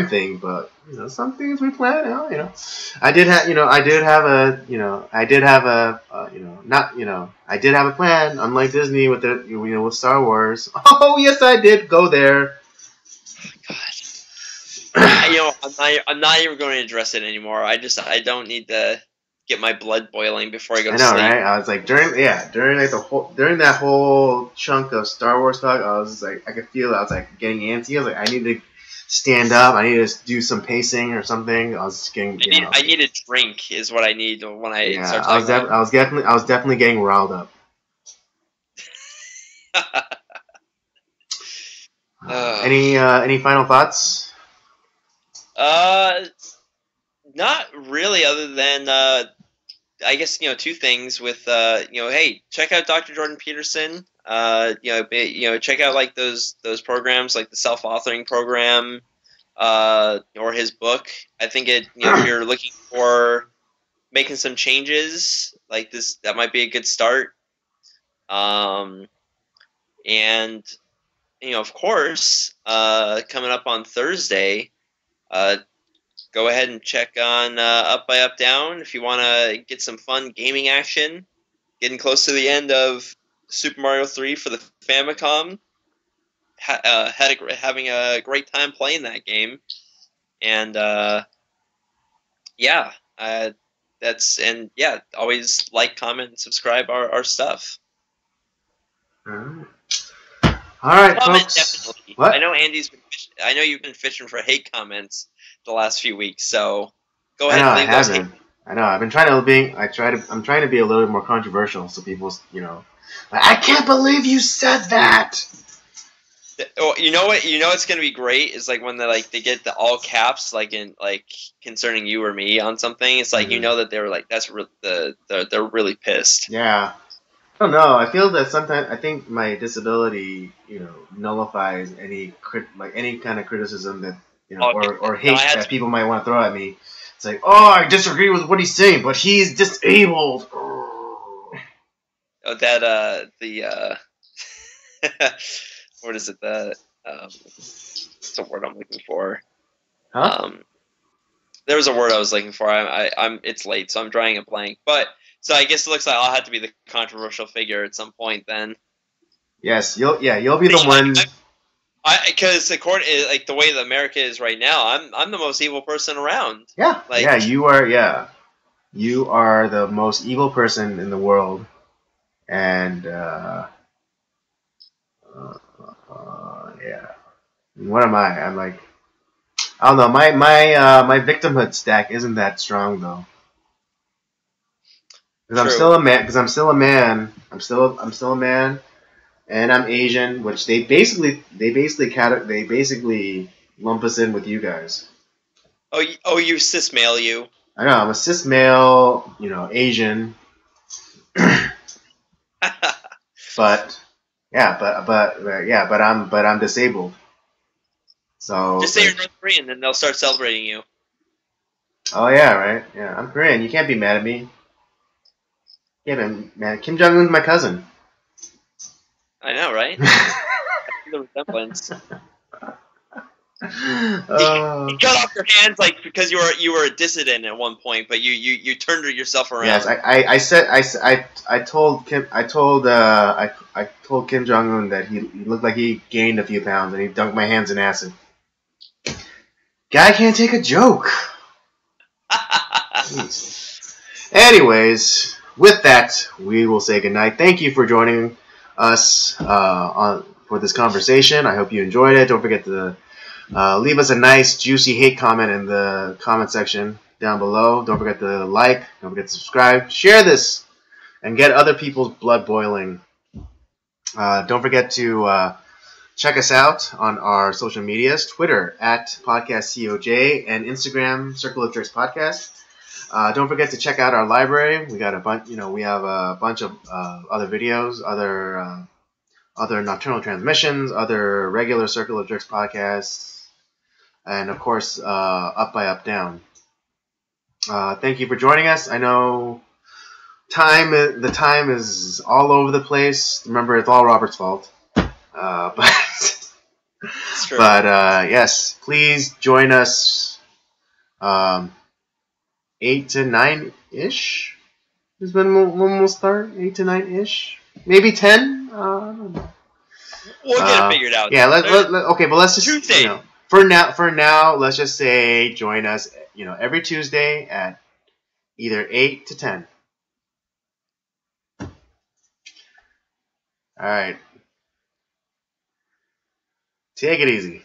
thing, but some things we plan out. I did have a plan. Unlike Disney with with Star Wars. Oh yes, I did go there. God, I'm not even going to address it anymore. I don't need to get my blood boiling before I go to sleep. Right? I was like during that whole chunk of Star Wars talk, I was like I could feel it. I was like getting antsy. I was like I need to stand up. I need to do some pacing or something. I was just getting. I need a drink is what I need when I start talking. I was definitely getting riled up. Any final thoughts? Not really. Other than I guess two things. With hey, check out Dr. Jordan Peterson. Check out like those programs like the self-authoring program, or his book. I think if you're looking for making some changes like this, that might be a good start. And of course, coming up on Thursday, go ahead and check on Up by Up Down if you want to get some fun gaming action. Getting close to the end of Super Mario 3 for the Famicom. Having a great time playing that game. And always like, comment, and subscribe our stuff. All right, folks. Definitely. What? I know Andy's been I know you've been fishing for hate comments the last few weeks, so go I ahead know and I leave those. haven't. I know I've been trying to be. I'm trying to be a little bit more controversial, so people, like, I can't believe you said that. Oh, you know what? You know what's gonna be great is like when they get the all caps like in like concerning you or me on something. It's like you know that they were like they're really pissed. Yeah. I don't know. I feel that sometimes I think my disability, nullifies any any kind of criticism that Oh, or no, I hate had that to. people might want to throw at me. It's like, oh, I disagree with what he's saying, but he's disabled. Oh, that the what is it the what's the word I'm looking for? Huh? There was a word I was looking for. I'm it's late, so I'm drawing a blank. But so I guess it looks like I'll have to be the controversial figure at some point then. Yes, you'll be the one. Because according like the way that America is right now, I'm the most evil person around. Yeah, Like yeah, you are. Yeah, you are the most evil person in the world, and yeah. What am I? I'm like, I don't know. My victimhood stack isn't that strong though. Because I'm true. still a man. Because I'm still a man. I'm still a man, and I'm Asian, which they basically lump us in with you guys. Oh, you cis male, you. I know I'm a cis male, Asian, but yeah, but I'm disabled. So Just say you're North Korean, then they'll start celebrating you. oh yeah, right, yeah, I'm Korean. You can't be mad at me. Yeah, man, Kim Jong Un's my cousin. I know, right? The resemblance. uh, He cut off your hands like because you were a dissident at one point, but you turned yourself around. yes, I told I told Kim Jong Un that he looked like he gained a few pounds and he dunked my hands in acid. Guy can't take a joke. Jeez. Anyways, with that, we will say goodnight. Thank you for joining us for this conversation. I hope you enjoyed it. Don't forget to leave us a nice, juicy hate comment in the comment section down below. Don't forget to like. Don't forget to subscribe. Share this and get other people's blood boiling. Don't forget to check us out on our social medias: Twitter @podcastcoj and Instagram Circle of Jerks Podcast. Don't forget to check out our library. We got a bunch. We have a bunch of other videos, other Nocturnal Transmissions, other regular Circle of Jerks podcasts, and of course, Up by Up Down. Thank you for joining us. I know the time is all over the place. Remember, it's all Robert's fault. But yes, please join us. 8 to 9 ish is when we'll start. 8 to 9 ish, maybe 10. We'll get it figured out. Yeah, okay, but let's just Tuesday. For now, let's just say join us. Every Tuesday at either 8 to 10. All right, take it easy.